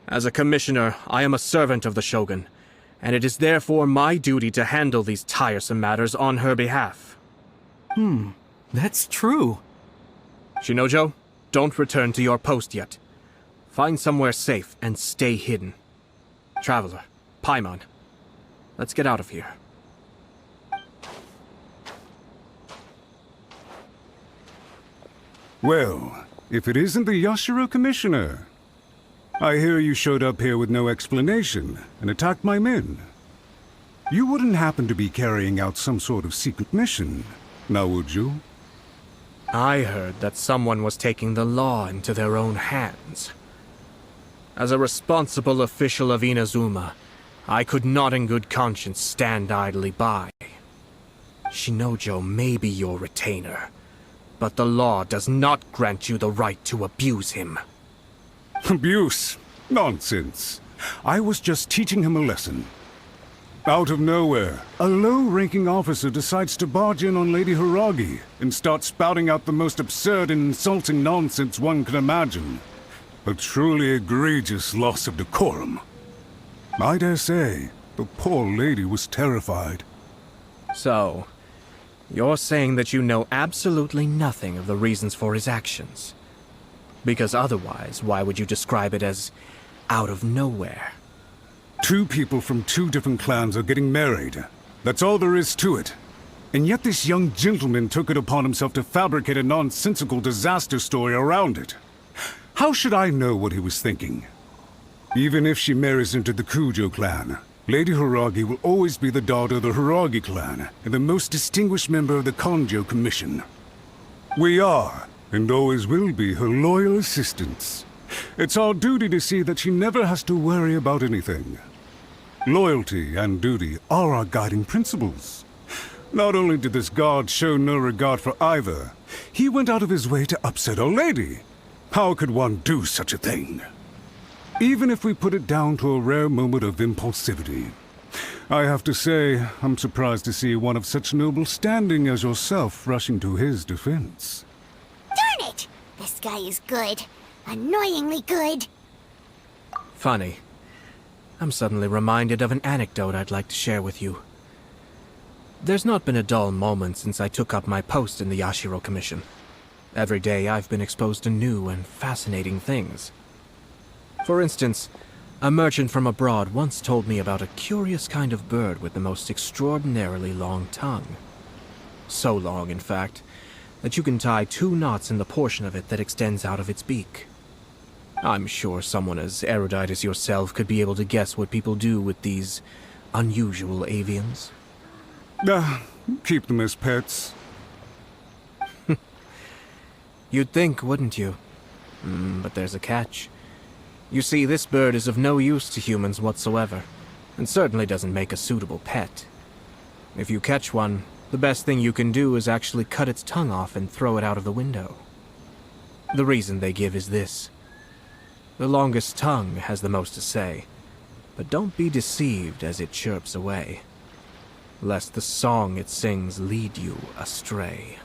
E: As a commissioner, I am a servant of the Shogun, and it is therefore my duty to handle these tiresome matters on her behalf.
C: That's true.
E: Shinojo, don't return to your post yet. Find somewhere safe and stay hidden. Traveler, Paimon, let's get out of here.
H: Well, if it isn't the Yashiro Commissioner. I hear you showed up here with no explanation and attacked my men. You wouldn't happen to be carrying out some sort of secret mission, now would you?
E: I heard that someone was taking the law into their own hands. As a responsible official of Inazuma, I could not in good conscience stand idly by. Shinojo may be your retainer, but the law does not grant you the right to abuse him.
H: Abuse? Nonsense. I was just teaching him a lesson. Out of nowhere, a low-ranking officer decides to barge in on Lady Hiragi and start spouting out the most absurd and insulting nonsense one can imagine. A truly egregious loss of decorum. I dare say, the poor lady was terrified.
E: So, you're saying that you know absolutely nothing of the reasons for his actions? Because otherwise, why would you describe it as out of nowhere?
H: Two people from two different clans are getting married. That's all there is to it. And yet this young gentleman took it upon himself to fabricate a nonsensical disaster story around it. How should I know what he was thinking? Even if she marries into the Kujo clan, Lady Hiragi will always be the daughter of the Hiragi clan and the most distinguished member of the Konjo Commission. We are, and always will be, her loyal assistants. It's our duty to see that she never has to worry about anything. Loyalty and duty are our guiding principles. Not only did this guard show no regard for either, he went out of his way to upset our lady. How could one do such a thing? Even if we put it down to a rare moment of impulsivity. I have to say, I'm surprised to see one of such noble standing as yourself rushing to his defense.
A: Darn it! This guy is good. Annoyingly good.
E: Funny. I'm suddenly reminded of an anecdote I'd like to share with you. There's not been a dull moment since I took up my post in the Yashiro Commission. Every day I've been exposed to new and fascinating things. For instance, a merchant from abroad once told me about a curious kind of bird with the most extraordinarily long tongue. So long, in fact, that you can tie 2 knots in the portion of it that extends out of its beak. I'm sure someone as erudite as yourself could be able to guess what people do with these unusual avians.
H: Keep them as pets.
E: You'd think, wouldn't you? But there's a catch. You see, this bird is of no use to humans whatsoever, and certainly doesn't make a suitable pet. If you catch one, the best thing you can do is actually cut its tongue off and throw it out of the window. The reason they give is this. The longest tongue has the most to say, but don't be deceived as it chirps away, lest the song it sings lead you astray.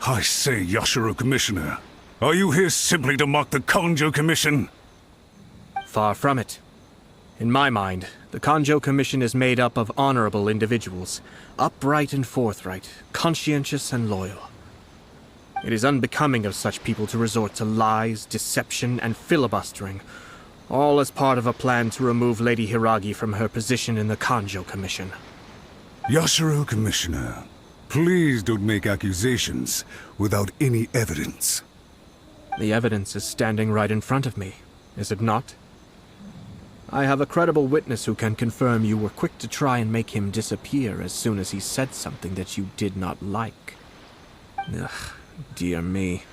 H: I say, Yashiro Commissioner, are you here simply to mock the Kanjo Commission?
E: Far from it. In my mind, the Kanjo Commission is made up of honorable individuals, upright and forthright, conscientious and loyal. It is unbecoming of such people to resort to lies, deception, and filibustering, all as part of a plan to remove Lady Hiragi from her position in the Kanjo Commission.
H: Yashiro Commissioner, please don't make accusations without any evidence.
E: The evidence is standing right in front of me, is it not? I have a credible witness who can confirm you were quick to try and make him disappear as soon as he said something that you did not like. Ugh, dear me.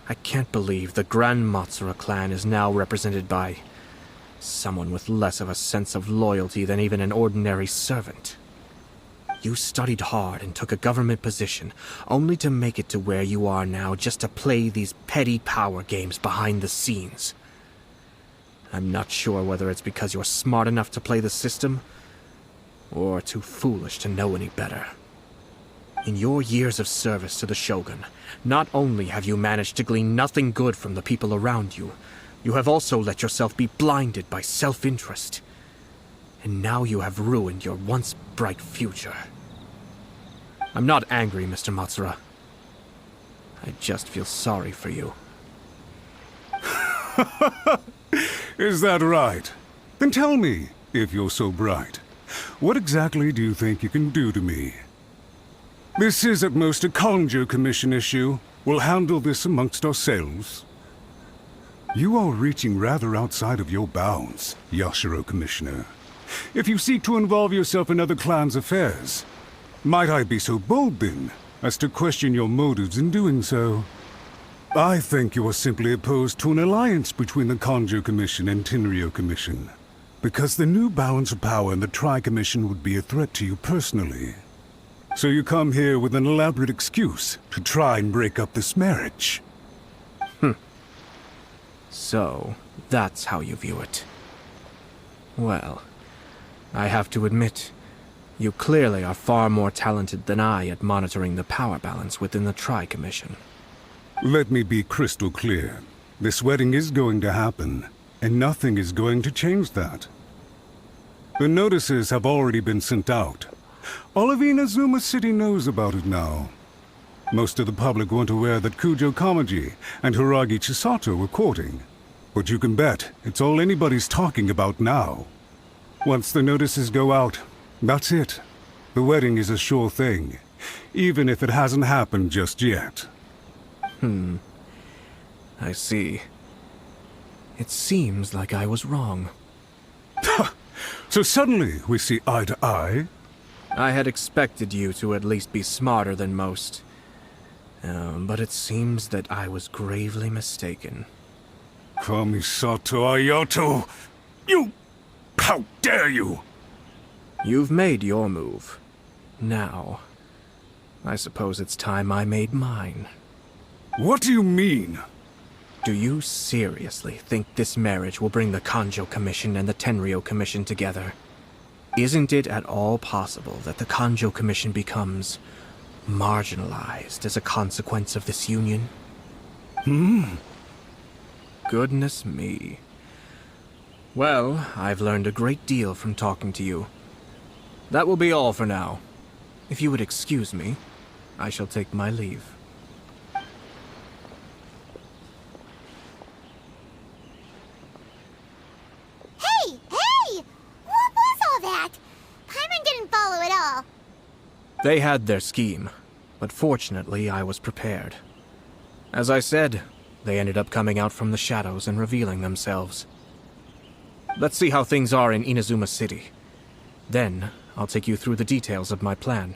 E: I can't believe the Grand Matsura clan is now represented by someone with less of a sense of loyalty than even an ordinary servant. You studied hard and took a government position, only to make it to where you are now just to play these petty power games behind the scenes. I'm not sure whether it's because you're smart enough to play the system, or too foolish to know any better. In your years of service to the Shogun, not only have you managed to glean nothing good from the people around you, you have also let yourself be blinded by self-interest. And now you have ruined your once bright future. I'm not angry, Mr. Matsura. I just feel sorry for you.
H: Is that right? Then tell me, if you're so bright, what exactly do you think you can do to me? This is at most a Kanjo Commission issue. We'll handle this amongst ourselves. You are reaching rather outside of your bounds, Yashiro Commissioner. If you seek to involve yourself in other clans' affairs, might I be so bold, then, as to question your motives in doing so? I think you are simply opposed to an alliance between the Kanjo Commission and Tenryou Commission, because the new balance of power in the Tri-Commission would be a threat to you personally. So you come here with an elaborate excuse to try and break up this marriage.
E: So, that's how you view it. Well, I have to admit, you clearly are far more talented than I at monitoring the power balance within the Tri-Commission.
H: Let me be crystal clear. This wedding is going to happen, and nothing is going to change that. The notices have already been sent out. All of Inazuma City knows about it now. Most of the public weren't aware that Kujo Kamaji and Hiragi Chisato were courting. But you can bet it's all anybody's talking about now. Once the notices go out, that's it. The wedding is a sure thing, even if it hasn't happened just yet.
E: I see. It seems like I was wrong.
H: So suddenly we see eye to eye?
E: I had expected you to at least be smarter than most. But it seems that I was gravely mistaken.
H: Kamisato Ayato! You... How dare you!
E: You've made your move. Now, I suppose it's time I made mine.
H: What do you mean?
E: Do you seriously think this marriage will bring the Kanjo Commission and the Tenryou Commission together? Isn't it at all possible that the Kanjo Commission becomes marginalized as a consequence of this union? Goodness me. Well, I've learned a great deal from talking to you. That will be all for now. If you would excuse me, I shall take my leave.
A: Hey! Hey! What was all that? Paimon didn't follow at all.
E: They had their scheme, but fortunately I was prepared. As I said, They ended up coming out from the shadows and revealing themselves. Let's see how things are in Inazuma City. Then, I'll take you through the details of my plan.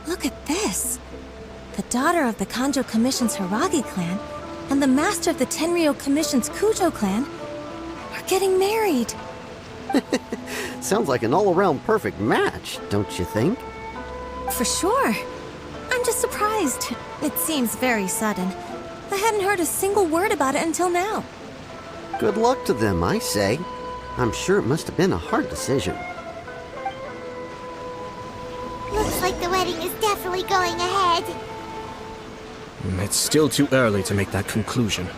O: Look at this. The daughter of the Kanjo Commission's Hiragi clan and the master of the Tenryou Commission's Kujo clan are getting married.
P: Sounds like an all-around perfect match, don't you think?
O: For sure. I'm just surprised. It seems very sudden. I hadn't heard a single word about it until now.
P: Good luck to them, I say. I'm sure it must have been a hard decision.
A: Looks like the wedding is definitely going ahead.
E: It's still too early to make that conclusion.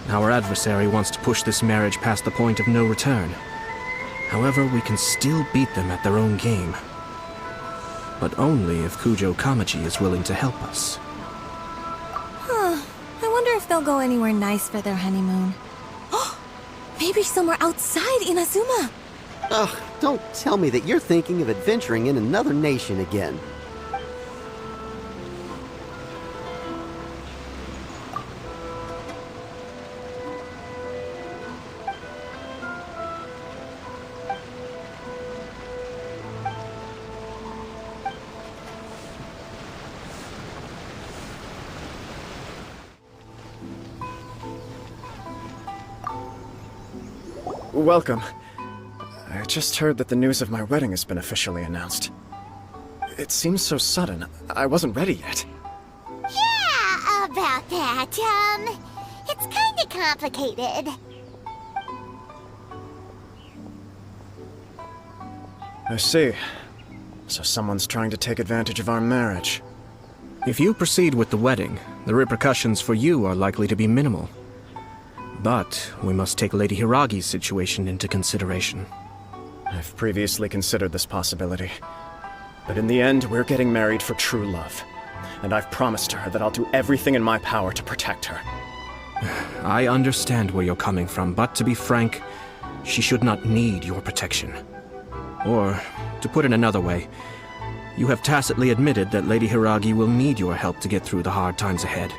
E: Our adversary wants to push this marriage past the point of no return. However, we can still beat them at their own game. But only if Kujo Kamaji is willing to help us.
O: Huh. I wonder if they'll go anywhere nice for their honeymoon. Oh, maybe somewhere outside Inazuma.
P: Ugh, don't tell me that you're thinking of adventuring in another nation again.
G: Welcome. I just heard that the news of my wedding has been officially announced. It seems so sudden. I wasn't ready yet.
A: Yeah, about that. It's kinda complicated.
G: I see. So someone's trying to take advantage of our marriage.
E: If you proceed with the wedding, the repercussions for you are likely to be minimal. But we must take Lady Hiragi's situation into consideration.
G: I've previously considered this possibility. But in the end, we're getting married for true love. And I've promised her that I'll do everything in my power to protect her.
E: I understand where you're coming from, but to be frank, she should not need your protection. Or, to put it another way, you have tacitly admitted that Lady Hiragi will need your help to get through the hard times ahead,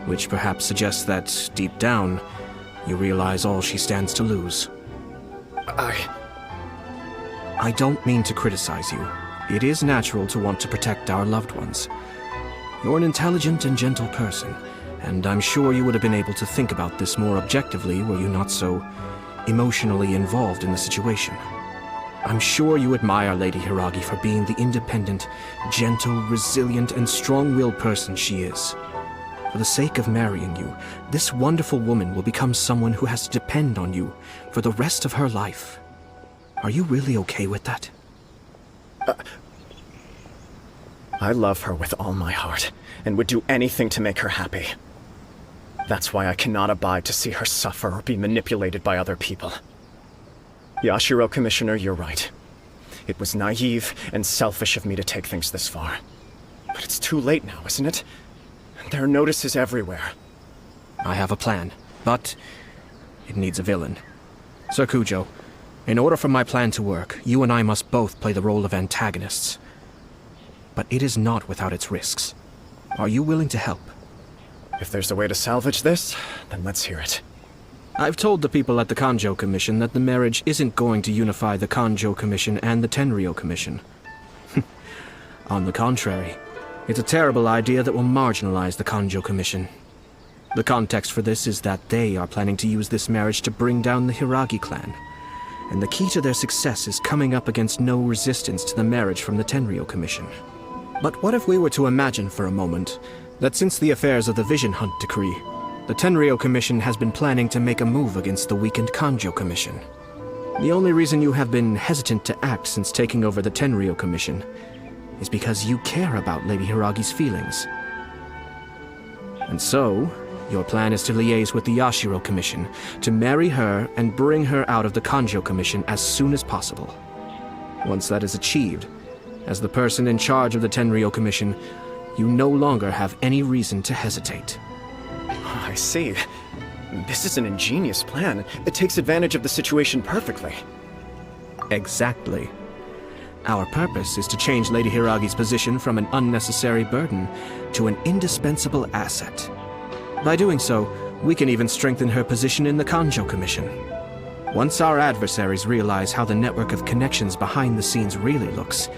E: which perhaps suggests that, deep down, you realize all she stands to lose. I don't mean to criticize you. It is natural to want to protect our loved ones. You're an intelligent and gentle person, and I'm sure you would have been able to think about this more objectively were you not so emotionally involved in the situation. I'm sure you admire Lady Hiragi for being the independent, gentle, resilient, and strong-willed person she is. For the sake of marrying you, this wonderful woman will become someone who has to depend on you for the rest of her life. Are you really okay with that?
G: I love her with all my heart, and would do anything to make her happy. That's why I cannot abide to see her suffer or be manipulated by other people. Yashiro Commissioner, you're right. It was naive and selfish of me to take things this far. But it's too late now, isn't it? There are notices everywhere.
E: I have a plan, but it needs a villain. Sir Kujo, in order for my plan to work, you and I must both play the role of antagonists. But it is not without its risks. Are you willing to help?
G: If there's a way to salvage this, then let's hear it.
E: I've told the people at the Kanjo Commission that the marriage isn't going to unify the Kanjo Commission and the Tenryou Commission. On the contrary, it's a terrible idea that will marginalize the Kanjo Commission. The context for this is that they are planning to use this marriage to bring down the Hiragi clan. And the key to their success is coming up against no resistance to the marriage from the Tenryou Commission. But what if we were to imagine for a moment that since the affairs of the Vision Hunt decree, the Tenryou Commission has been planning to make a move against the weakened Kanjo Commission? The only reason you have been hesitant to act since taking over the Tenryou Commission is because you care about Lady Hiragi's feelings. And so, your plan is to liaise with the Yashiro Commission, to marry her and bring her out of the Kanjo Commission as soon as possible. Once that is achieved, as the person in charge of the Tenryou Commission, you no longer have any reason to hesitate.
G: I I see. This is an ingenious plan. It takes advantage of the situation perfectly.
E: Exactly. Our purpose is to change Lady Hiragi's position from an unnecessary burden to an indispensable asset. By doing so, we can even strengthen her position in the Kanjo Commission. Once our adversaries realize how the network of connections behind the scenes really looks,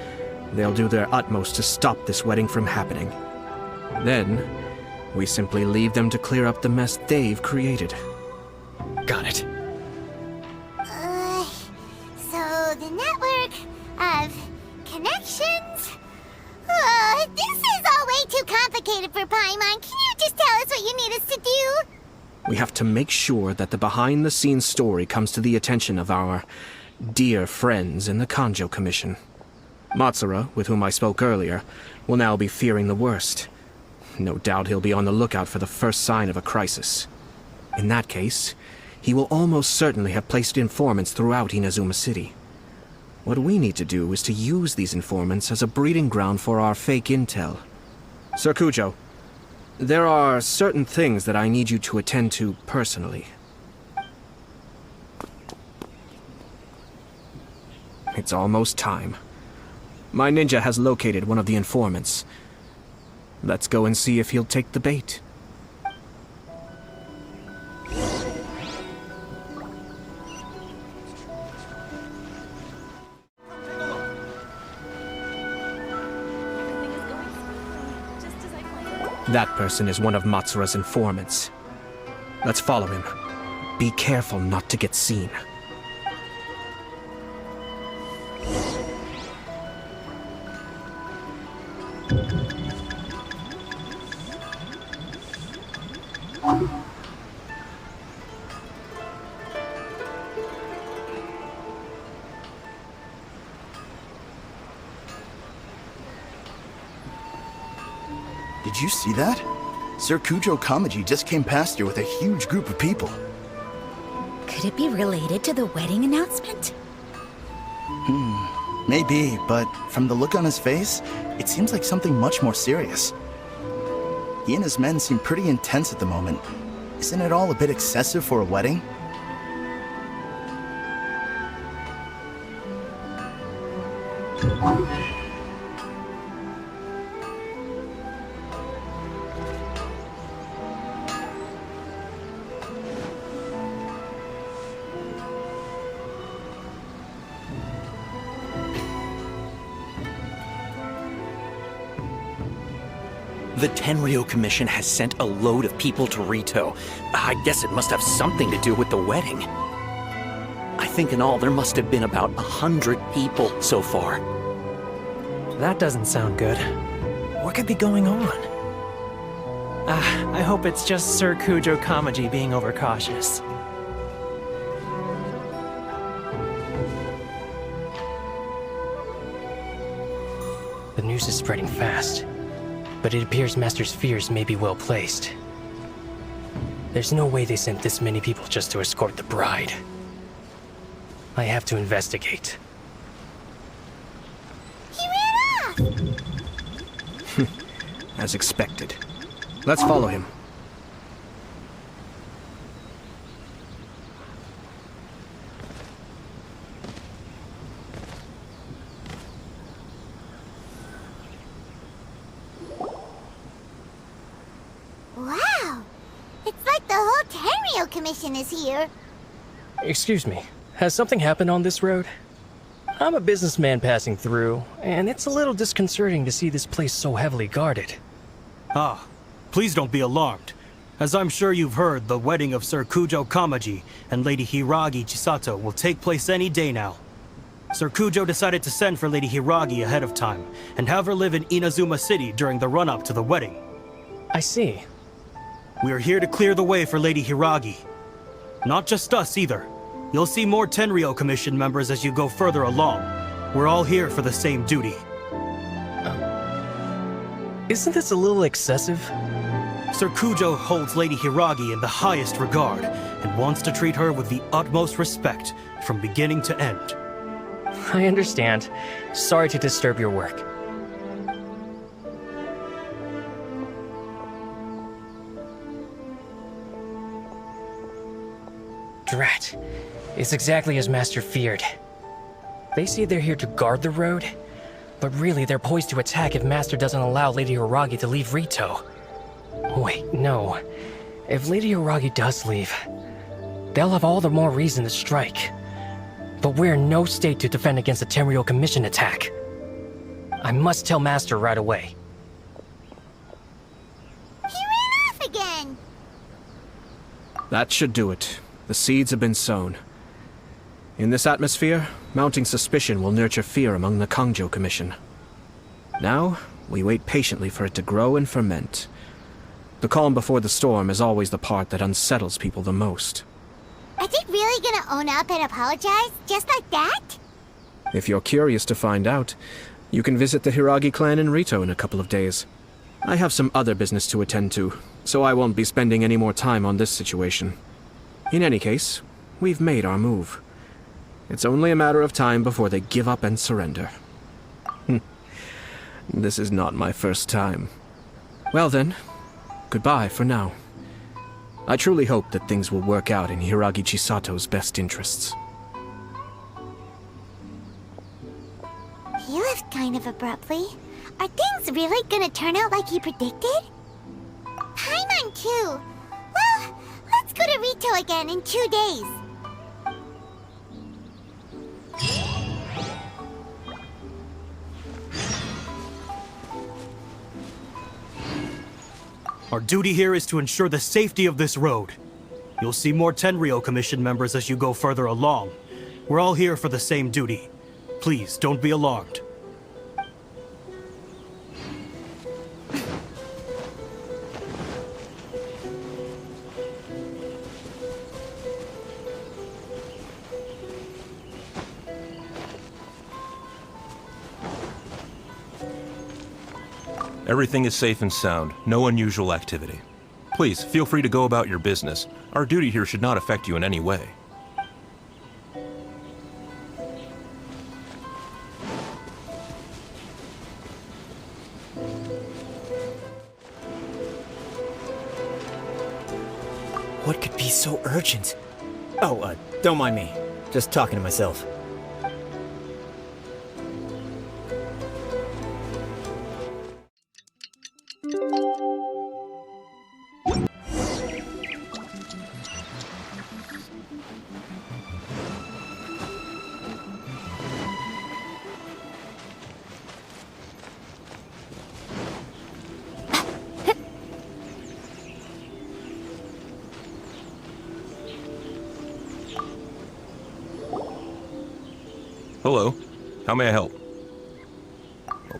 E: they'll do their utmost to stop this wedding from happening. Then, we simply leave them to clear up the mess they've created.
G: Got it.
A: So the network of connections? This is all way too complicated for Paimon. Can you just tell us what you need us to do?
E: We have to make sure that the behind-the-scenes story comes to the attention of our dear friends in the Kanjo Commission. Matsura, with whom I spoke earlier, will now be fearing the worst. No doubt he'll be on the lookout for the first sign of a crisis. In that case, he will almost certainly have placed informants throughout Inazuma City. What we need to do is to use these informants as a breeding ground for our fake intel. Sir Kujo, there are certain things that I need you to attend to personally. It's almost time. My ninja has located one of the informants. Let's go and see if he'll take the bait. That person is one of Matsura's informants. Let's follow him. Be careful not to get seen.
K: Did you see that? Sir Kujo Kamaji just came past here with a huge group of people.
Q: Could it be related to the wedding announcement?
K: Maybe, but from the look on his face, it seems like something much more serious. He and his men seem pretty intense at the moment. Isn't it all a bit excessive for a wedding?
R: The Tenryo Commission has sent a load of people to Rito. I guess it must have something to do with the wedding. I think in all there must have been about 100 people so far.
B: That doesn't sound good. What could be going on? I hope it's just Sir Kujo Kamaji being overcautious.
S: The news is spreading fast, but it appears Master's fears may be well placed. There's no way they sent this many people just to escort the bride. I have to investigate.
A: He ran off!
E: As expected. Let's follow him.
A: Wow! It's like the whole Tenryo Commission is here.
S: Excuse me, has something happened on this road? I'm a businessman passing through, and it's a little disconcerting to see this place so heavily guarded.
T: Ah, please don't be alarmed. As I'm sure you've heard, the wedding of Sir Kujo Kamaji and Lady Hiragi Chisato will take place any day now. Sir Kujo decided to send for Lady Hiragi ahead of time, and have her live in Inazuma City during the run-up to the wedding.
S: I see.
T: We are here to clear the way for Lady Hiragi. Not just us, either. You'll see more Tenryo Commission members as you go further along. We're all here for the same duty.
S: Isn't this a little excessive?
T: Sir Kujo holds Lady Hiragi in the highest regard, and wants to treat her with the utmost respect, from beginning to end.
S: I understand. Sorry to disturb your work. Drat. It's exactly as Master feared. They say they're here to guard the road, but really they're poised to attack if Master doesn't allow Lady Hiragi to leave Rito. Wait, no. If Lady Hiragi does leave, they'll have all the more reason to strike. But we're in no state to defend against a Tenryou Commission attack. I must tell Master right away.
A: He ran off again!
E: That should do it. The seeds have been sown. In this atmosphere, mounting suspicion will nurture fear among the Kangjo Commission. Now, we wait patiently for it to grow and ferment. The calm before the storm is always the part that unsettles people the most.
A: Are they really gonna own up and apologize? Just like that?
E: If you're curious to find out, you can visit the Hiragi clan in Rito in a couple of days. I have some other business to attend to, so I won't be spending any more time on this situation. In any case, we've made our move. It's only a matter of time before they give up and surrender. This is not my first time. Well then, goodbye for now. I truly hope that things will work out in Hiragi Chisato's best interests.
A: He left kind of abruptly. Are things really gonna turn out like he predicted? Paimon too. Well, let's go to Rito again in 2 days.
T: Our duty here is to ensure the safety of this road. You'll see more Tenryou Commission members as you go further along. We're all here for the same duty. Please, don't be alarmed.
U: Everything is safe and sound. No unusual activity. Please, feel free to go about your business. Our duty here should not affect you in any way.
V: What could be so urgent? Oh, don't mind me. Just talking to myself.
U: Hello. How may I help?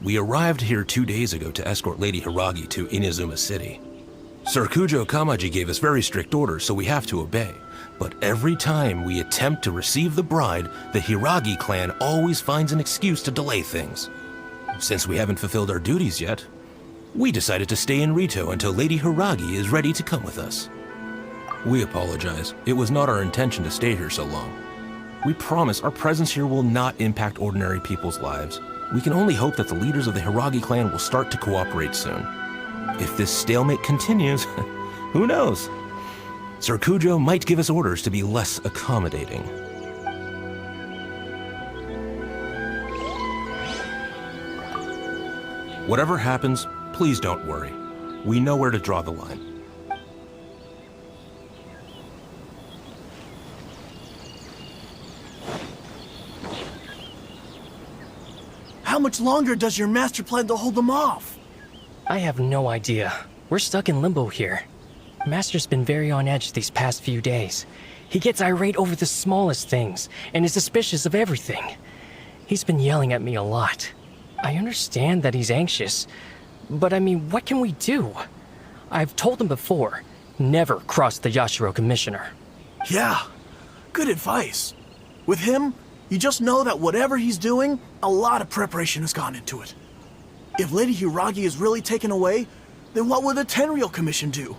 U: We arrived here 2 days ago to escort Lady Hiragi to Inazuma City. Sir Kujo Kamaji gave us very strict orders, so we have to obey. But every time we attempt to receive the bride, the Hiragi clan always finds an excuse to delay things. Since we haven't fulfilled our duties yet, we decided to stay in Rito until Lady Hiragi is ready to come with us. We apologize. It was not our intention to stay here so long. We promise our presence here will not impact ordinary people's lives. We can only hope that the leaders of the Hiragi clan will start to cooperate soon. If this stalemate continues, who knows? Sir Kujo might give us orders to be less accommodating. Whatever happens, please don't worry. We know where to draw the line.
W: How much longer does your master plan to hold them off?
S: I have no idea. We're stuck in limbo here. Master's been very on edge these past few days. He gets irate over the smallest things, and is suspicious of everything. He's been yelling at me a lot. I understand that he's anxious, but I mean, what can we do? I've told him before, never cross the Yashiro Commissioner.
W: Yeah, good advice. With him, you just know that whatever he's doing, a lot of preparation has gone into it. If Lady Hiragi is really taken away, then what will the Tenryou Commission do?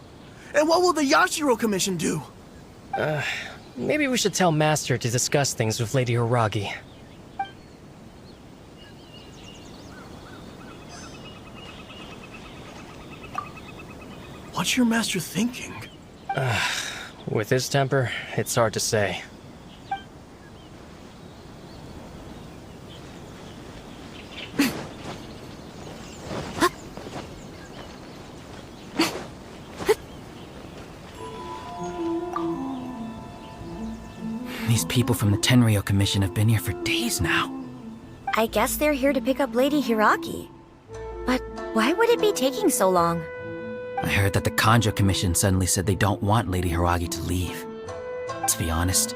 W: And what will the Yashiro Commission do?
S: Maybe we should tell Master to discuss things with Lady Hiragi.
W: What's your master thinking?
S: With his temper, it's hard to say.
D: These people from the Tenryo Commission have been here for days now.
M: I guess they're here to pick up Lady Hiragi. But why would it be taking so long?
D: I heard that the Kanjo Commission suddenly said they don't want Lady Hiragi to leave. To be honest,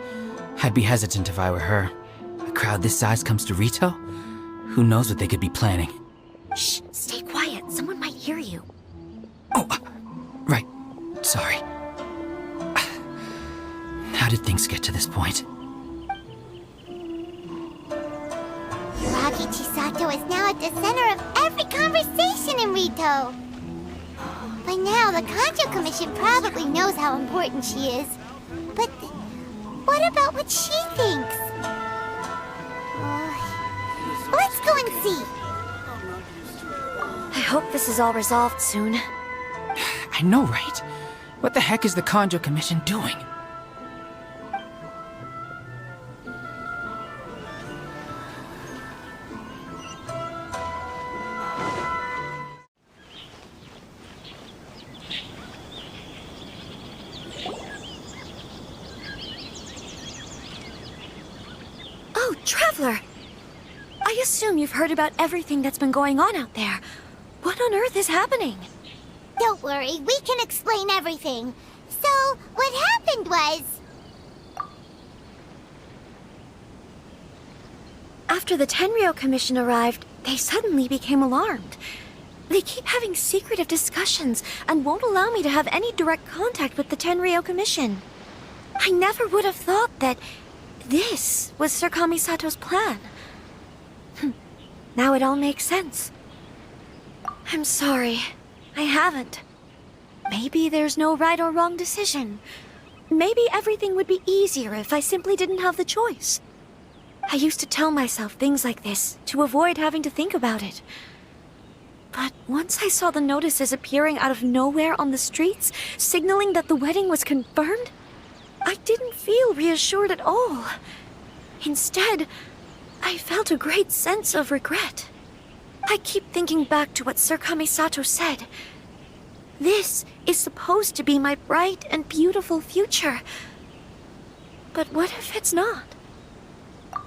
D: I'd be hesitant if I were her. A crowd this size comes to Rito? Who knows what they could be planning?
M: Shh, stay quiet. Someone might hear you.
D: Right. Sorry. How did things get to this point?
A: Hiragi Chisato is now at the center of every conversation in Rito. By now, the Kanjo Commission probably knows how important she is. But what about what she thinks? Let's go and see.
M: I hope this is all resolved soon.
D: I know, right? What the heck is the Kanjo Commission doing?
M: Oh, Traveler! I assume you've heard about everything that's been going on out there. What on earth is happening?
A: Don't worry, we can explain everything. So, what happened was...
M: After the Tenryo Commission arrived, they suddenly became alarmed. They keep having secretive discussions and won't allow me to have any direct contact with the Tenryo Commission. I never would have thought that this was Sir Kamisato's plan. Now it all makes sense. I'm sorry. I haven't. Maybe there's no right or wrong decision. Maybe everything would be easier if I simply didn't have the choice. I used to tell myself things like this to avoid having to think about it. But once I saw the notices appearing out of nowhere on the streets, signaling that the wedding was confirmed, I didn't feel reassured at all. Instead, I felt a great sense of regret. I keep thinking back to what Sir Kamisato said. This is supposed to be my bright and beautiful future. But what if it's not?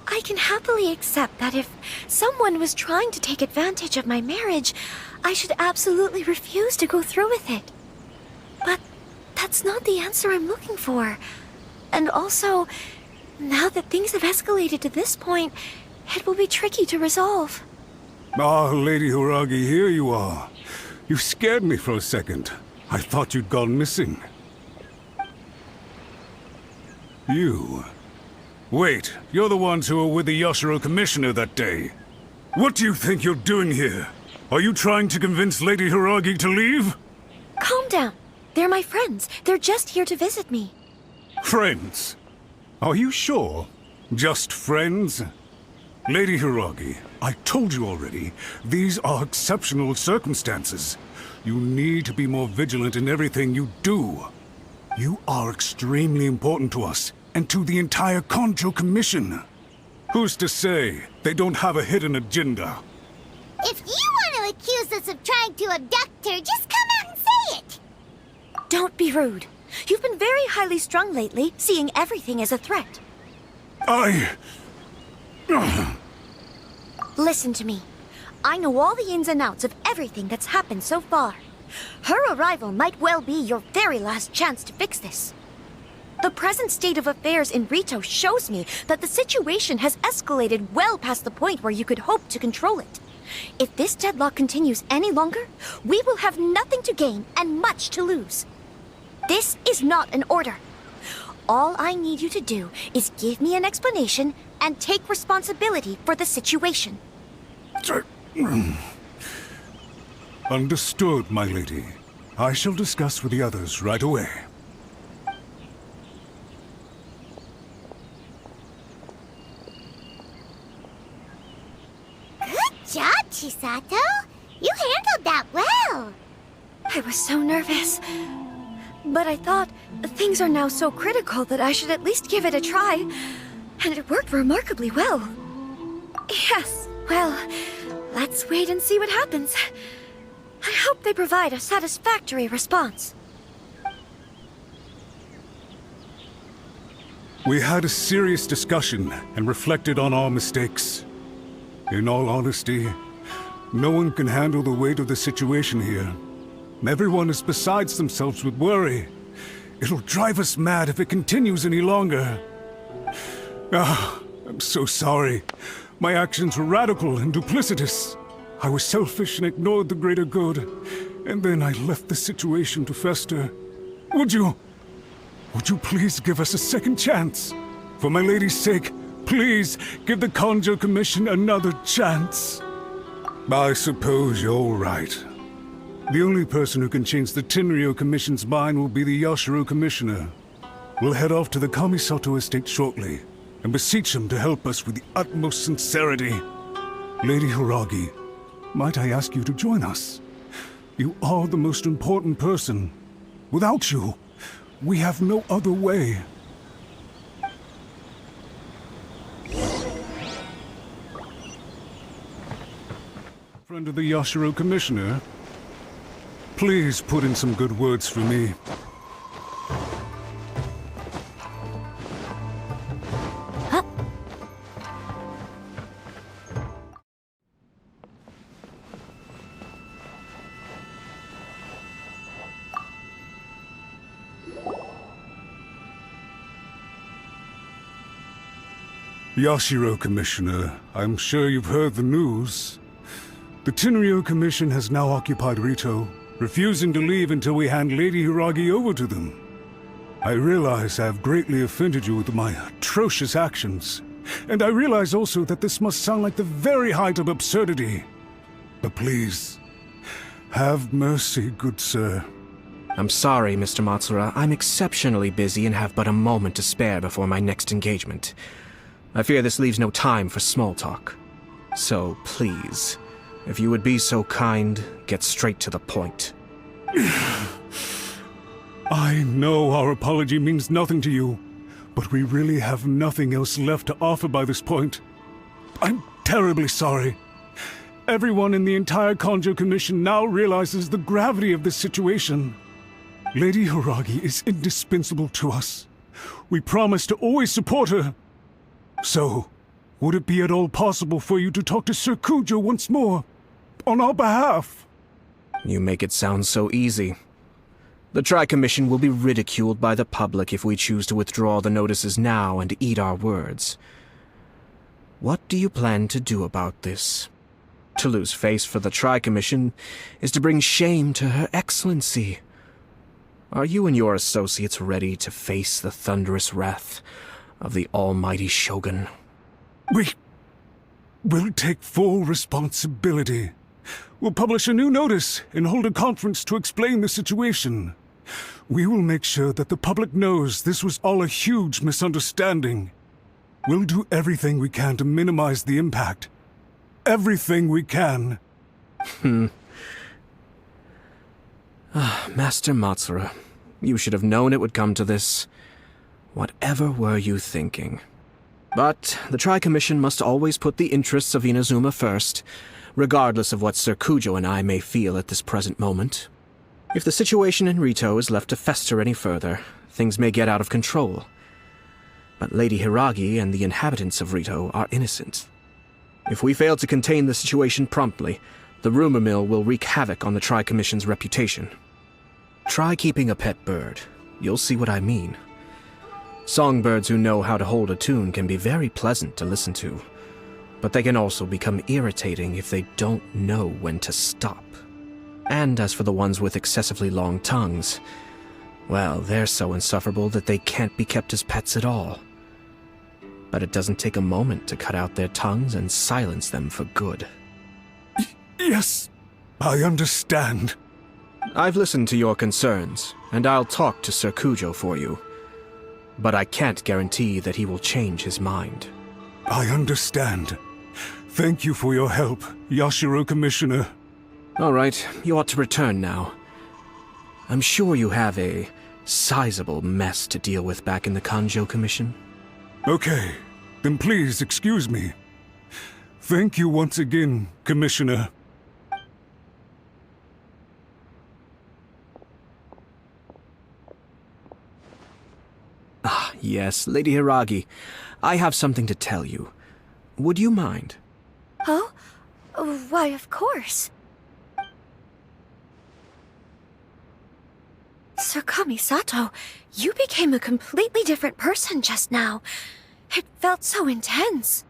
M: I can happily accept that if someone was trying to take advantage of my marriage, I should absolutely refuse to go through with it. But that's not the answer I'm looking for. And also, now that things have escalated to this point, it will be tricky to resolve.
H: Ah, Lady Hiragi, here you are. You scared me for a second. I thought you'd gone missing. You... Wait, you're the ones who were with the Yashiro Commissioner that day. What do you think you're doing here? Are you trying to convince Lady Hiragi to leave?
M: Calm down. They're my friends. They're just here to visit me.
H: Friends? Are you sure? Just friends? Lady Hiragi, I told you already, these are exceptional circumstances. You need to be more vigilant in everything you do. You are extremely important to us, and to the entire Kanjo Commission. Who's to say they don't have a hidden agenda?
A: If you want to accuse us of trying to abduct her, just come out and say it!
M: Don't be rude. You've been very highly strung lately, seeing everything as a threat. Listen to me. I know all the ins and outs of everything that's happened so far. Her arrival might well be your very last chance to fix this. The present state of affairs in Rito shows me that the situation has escalated well past the point where you could hope to control it. If this deadlock continues any longer, we will have nothing to gain and much to lose. This is not an order. All I need you to do is give me an explanation and take responsibility for the situation.
H: Understood, my lady. I shall discuss with the others right away.
A: Good job, Chisato. You handled that well.
M: I was so nervous. But I thought things are now so critical that I should at least give it a try. And it worked remarkably well. Yes, well, let's wait and see what happens. I hope they provide a satisfactory response.
H: We had a serious discussion and reflected on our mistakes. In all honesty, no one can handle the weight of the situation here. Everyone is besides themselves with worry. It'll drive us mad if it continues any longer. I'm so sorry. My actions were radical and duplicitous. I was selfish and ignored the greater good. And then I left the situation to fester. Would you please give us a second chance? For my lady's sake, please give the Conjo Commission another chance. I suppose you're right. The only person who can change the Tenryo Commission's mind will be the Yashiro Commissioner. We'll head off to the Kamisato estate shortly, and beseech him to help us with the utmost sincerity. Lady Hiragi, might I ask you to join us? You are the most important person. Without you, we have no other way. Friend of the Yashiro Commissioner, please put in some good words for me. Yashiro Commissioner, I'm sure you've heard the news. The Tenryo Commission has now occupied Rito, refusing to leave until we hand Lady Hiragi over to them. I realize I have greatly offended you with my atrocious actions, and I realize also that this must sound like the very height of absurdity. But please, have mercy, good sir.
B: I'm sorry, Mr. Matsura. I'm exceptionally busy and have but a moment to spare before my next engagement. I fear this leaves no time for small talk. So, please, if you would be so kind, get straight to the point.
H: I know our apology means nothing to you, but we really have nothing else left to offer by this point. I'm terribly sorry. Everyone in the entire Conjo Commission now realizes the gravity of this situation. Lady Hiragi is indispensable to us. We promise to always support her. So, would it be at all possible for you to talk to Sir Kujo once more, on our behalf?
B: You make it sound so easy. The Tri-Commission will be ridiculed by the public if we choose to withdraw the notices now and eat our words. What do you plan to do about this? To lose face for the Tri-Commission is to bring shame to Her Excellency. Are you and your associates ready to face the thunderous wrath of the almighty Shogun?
H: We'll take full responsibility. We'll publish a new notice and hold a conference to explain the situation. We will make sure that the public knows this was all a huge misunderstanding. We'll do everything we can to minimize the impact. Everything we can.
B: Master Matsura, you should have known it would come to this. Whatever were you thinking? But the Tri-Commission must always put the interests of Inazuma first, regardless of what Sir Kujo and I may feel at this present moment. If the situation in Rito is left to fester any further, things may get out of control. But Lady Hiragi and the inhabitants of Rito are innocent. If we fail to contain the situation promptly, the rumor mill will wreak havoc on the Tri-Commission's reputation. Try keeping a pet bird. You'll see what I mean. Songbirds who know how to hold a tune can be very pleasant to listen to, but they can also become irritating if they don't know when to stop. And as for the ones with excessively long tongues, well, they're so insufferable that they can't be kept as pets at all. But it doesn't take a moment to cut out their tongues and silence them for good.
H: Yes, I understand.
B: I've listened to your concerns, and I'll talk to Sir Kujo for you. But I can't guarantee that he will change his mind.
H: I understand. Thank you for your help, Yashiro Commissioner.
B: All right, you ought to return now. I'm sure you have a
E: sizable mess to deal with back in the Kanjo Commission.
H: Okay, then please excuse me. Thank you once again, Commissioner.
E: Ah, yes, Lady Hiragi. I have something to tell you. Would you mind?
M: Oh? Why, of course. Sir Kamisato, you became a completely different person just now. It felt so intense.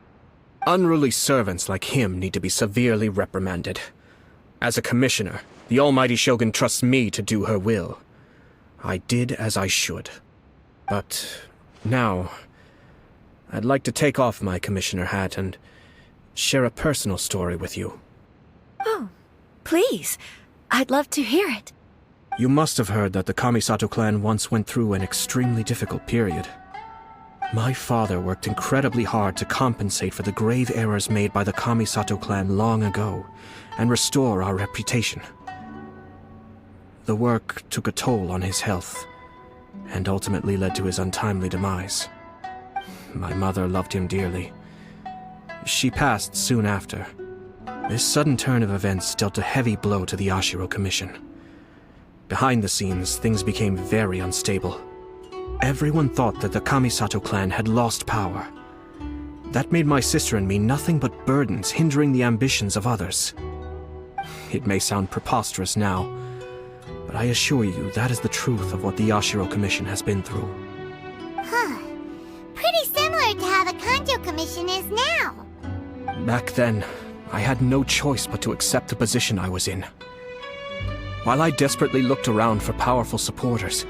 E: Unruly servants like him need to be severely reprimanded. As a commissioner, the Almighty Shogun trusts me to do her will. I did as I should. But now, I'd like to take off my commissioner hat and share a personal story with you.
M: Oh, please. I'd love to hear it.
E: You must have heard that the Kamisato clan once went through an extremely difficult period. My father worked incredibly hard to compensate for the grave errors made by the Kamisato clan long ago and restore our reputation. The work took a toll on his health and ultimately led to his untimely demise. My mother loved him dearly. She passed soon after. This sudden turn of events dealt a heavy blow to the Ashiro Commission. Behind the scenes, things became very unstable. Everyone thought that the Kamisato clan had lost power. That made my sister and me nothing but burdens hindering the ambitions of others. It may sound preposterous now, but I assure you that is the truth of what the Ashiro Commission has been through.
A: Huh. Pretty similar to how the Kanjo Commission is now.
E: Back then, I had no choice but to accept the position I was in. While I desperately looked around for powerful supporters,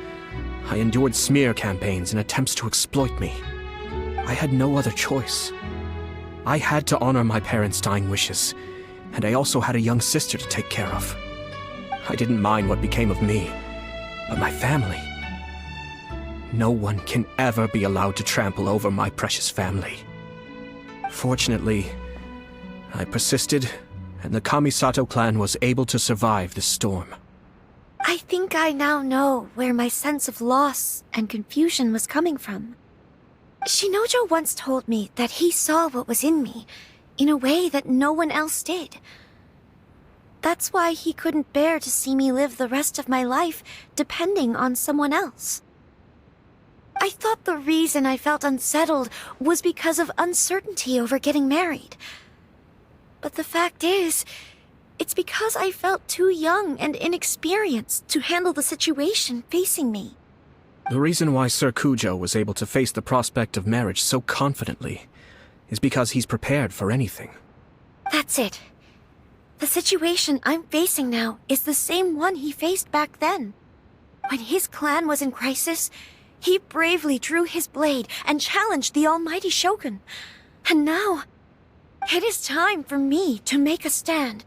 E: I endured smear campaigns and attempts to exploit me. I had no other choice. I had to honor my parents' dying wishes, and I also had a young sister to take care of. I didn't mind what became of me, but my family. No one can ever be allowed to trample over my precious family. Fortunately, I persisted, and the Kamisato clan was able to survive this storm.
M: I think I now know where my sense of loss and confusion was coming from. Shinojo once told me that he saw what was in me in a way that no one else did. That's why he couldn't bear to see me live the rest of my life depending on someone else. I thought the reason I felt unsettled was because of uncertainty over getting married. But the fact is, it's because I felt too young and inexperienced to handle the situation facing me.
E: The reason why Sir Kujo was able to face the prospect of marriage so confidently is because he's prepared for anything.
M: That's it. The situation I'm facing now is the same one he faced back then. When his clan was in crisis, he bravely drew his blade and challenged the Almighty Shogun. And now, it is time for me to make a stand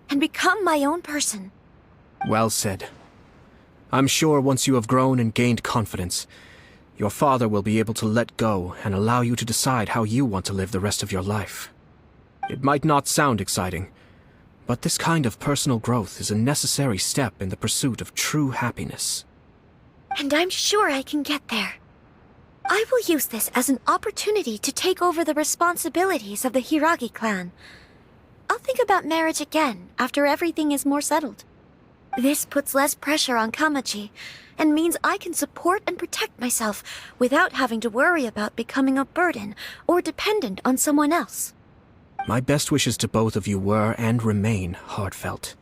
M: and become my own person.
E: Well said. I'm sure once you have grown and gained confidence, your father will be able to let go and allow you to decide how you want to live the rest of your life. It might not sound exciting, but this kind of personal growth is a necessary step in the pursuit of true happiness.
M: And I'm sure I can get there. I will use this as an opportunity to take over the responsibilities of the Hiragi clan. I'll think about marriage again after everything is more settled. This puts less pressure on Kamaji, and means I can support and protect myself without having to worry about becoming a burden or dependent on someone else.
E: My best wishes to both of you were and remain heartfelt.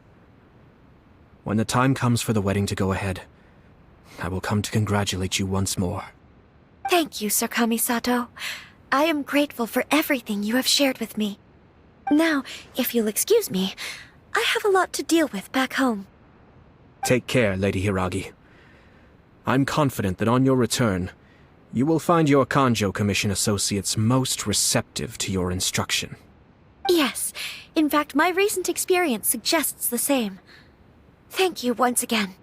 E: When the time comes for the wedding to go ahead, I will come to congratulate you once more.
M: Thank you, Sir Kamisato. I am grateful for everything you have shared with me. Now, if you'll excuse me, I have a lot to deal with back home.
E: Take care, Lady Hiragi. I'm confident that on your return, you will find your Kanjo Commission associates most receptive to your instruction.
M: Yes, in fact, my recent experience suggests the same. Thank you once again.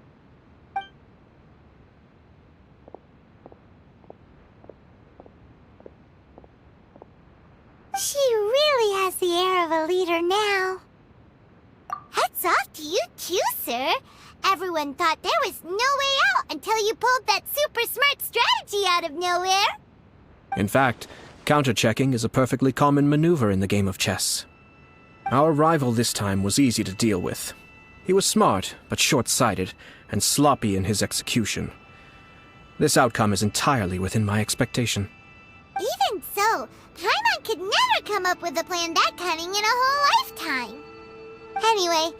A: She really has the air of a leader now. Hats off to you too, sir. Everyone thought there was no way out until you pulled that super smart strategy out of nowhere.
E: In fact, counter-checking is a perfectly common maneuver in the game of chess. Our rival this time was easy to deal with. He was smart, but short-sighted, and sloppy in his execution. This outcome is entirely within my expectation.
A: Even so, Paimon could never come up with a plan that cunning in a whole lifetime. Anyway,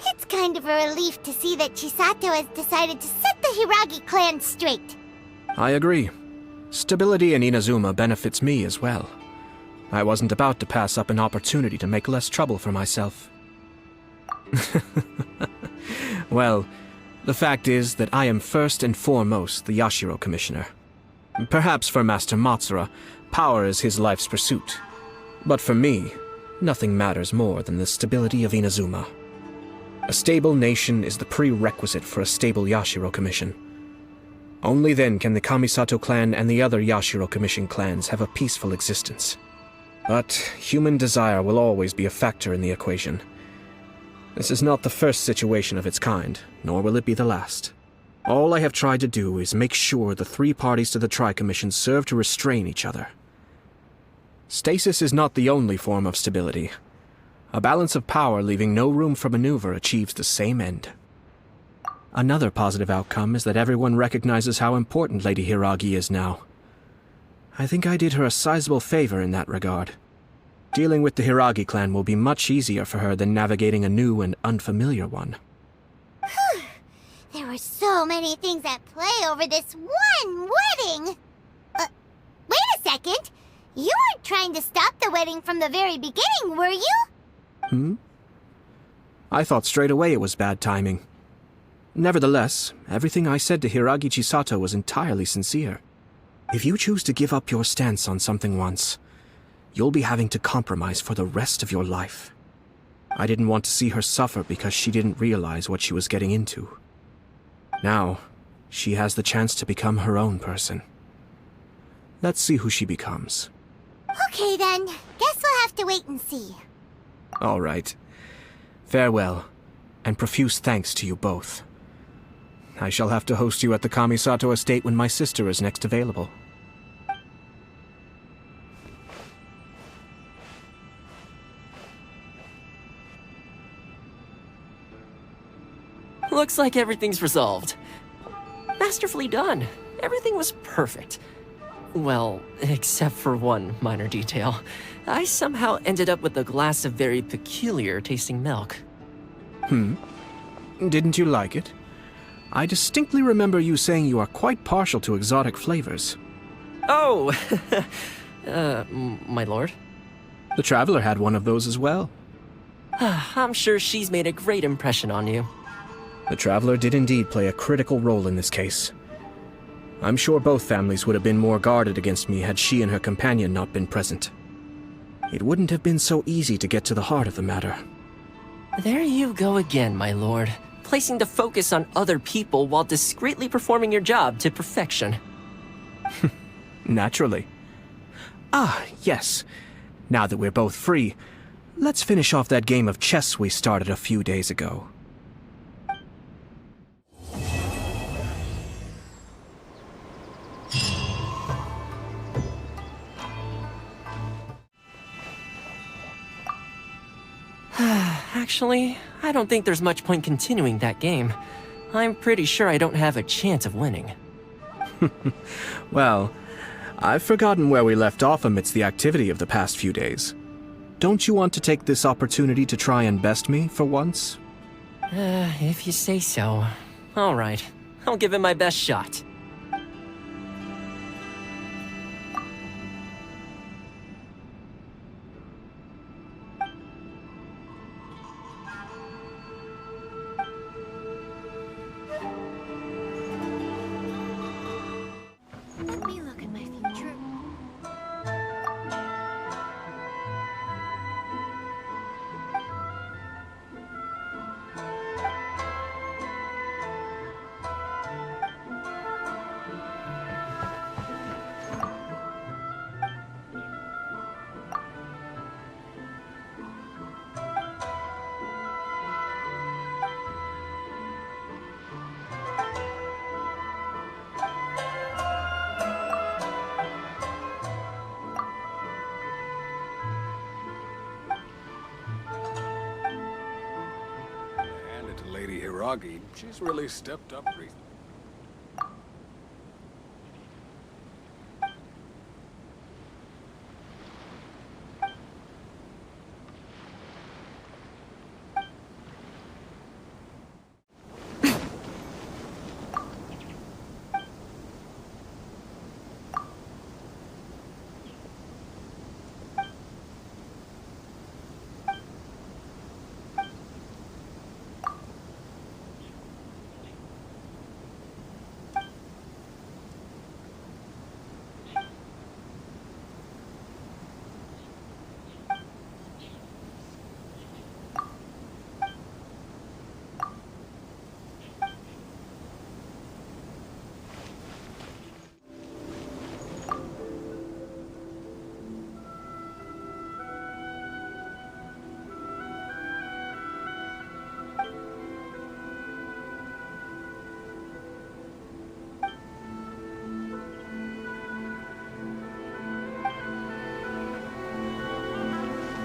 A: it's kind of a relief to see that Chisato has decided to set the Hiragi clan straight.
E: I agree. Stability in Inazuma benefits me as well. I wasn't about to pass up an opportunity to make less trouble for myself. Well, the fact is that I am first and foremost the Yashiro Commissioner. Perhaps for Master Matsura, power is his life's pursuit. But for me, nothing matters more than the stability of Inazuma. A stable nation is the prerequisite for a stable Yashiro Commission. Only then can the Kamisato clan and the other Yashiro Commission clans have a peaceful existence. But human desire will always be a factor in the equation. This is not the first situation of its kind, nor will it be the last. All I have tried to do is make sure the three parties to the Tri-Commission serve to restrain each other. Stasis is not the only form of stability. A balance of power leaving no room for maneuver achieves the same end. Another positive outcome is that everyone recognizes how important Lady Hiragi is now. I think I did her a sizable favor in that regard. Dealing with the Hiragi clan will be much easier for her than navigating a new and unfamiliar one.
A: There were so many things at play over this one wedding! Wait a second! You weren't trying to stop the wedding from the very beginning, were you?
E: I thought straight away it was bad timing. Nevertheless, everything I said to Hiragi Chisato was entirely sincere. If you choose to give up your stance on something once, you'll be having to compromise for the rest of your life. I didn't want to see her suffer because she didn't realize what she was getting into. Now, she has the chance to become her own person. Let's see who she becomes.
A: Okay then, guess we'll have to wait and see.
E: All right. Farewell, and profuse thanks to you both. I shall have to host you at the Kamisato estate when my sister is next available.
F: Looks like everything's resolved. Masterfully done. Everything was perfect. Well, except for one minor detail. I somehow ended up with a glass of very peculiar tasting milk.
E: Didn't you like it? I distinctly remember you saying you are quite partial to exotic flavors.
F: Oh! My lord?
E: The Traveler had one of those as well.
F: I'm sure she's made a great impression on you.
E: The Traveler did indeed play a critical role in this case. I'm sure both families would have been more guarded against me had she and her companion not been present. It wouldn't have been so easy to get to the heart of the matter.
F: There you go again, my lord. Placing the focus on other people while discreetly performing your job to perfection.
E: Naturally. Ah, yes. Now that we're both free, let's finish off that game of chess we started a few days ago.
F: Actually, I don't think there's much point continuing that game. I'm pretty sure I don't have a chance of winning.
E: Well, I've forgotten where we left off amidst the activity of the past few days. Don't you want to take this opportunity to try and best me for once?
F: If you say so. All right, I'll give it my best shot.
A: Let me look at my future.
H: Lady Hiragi, she's really stepped up recently.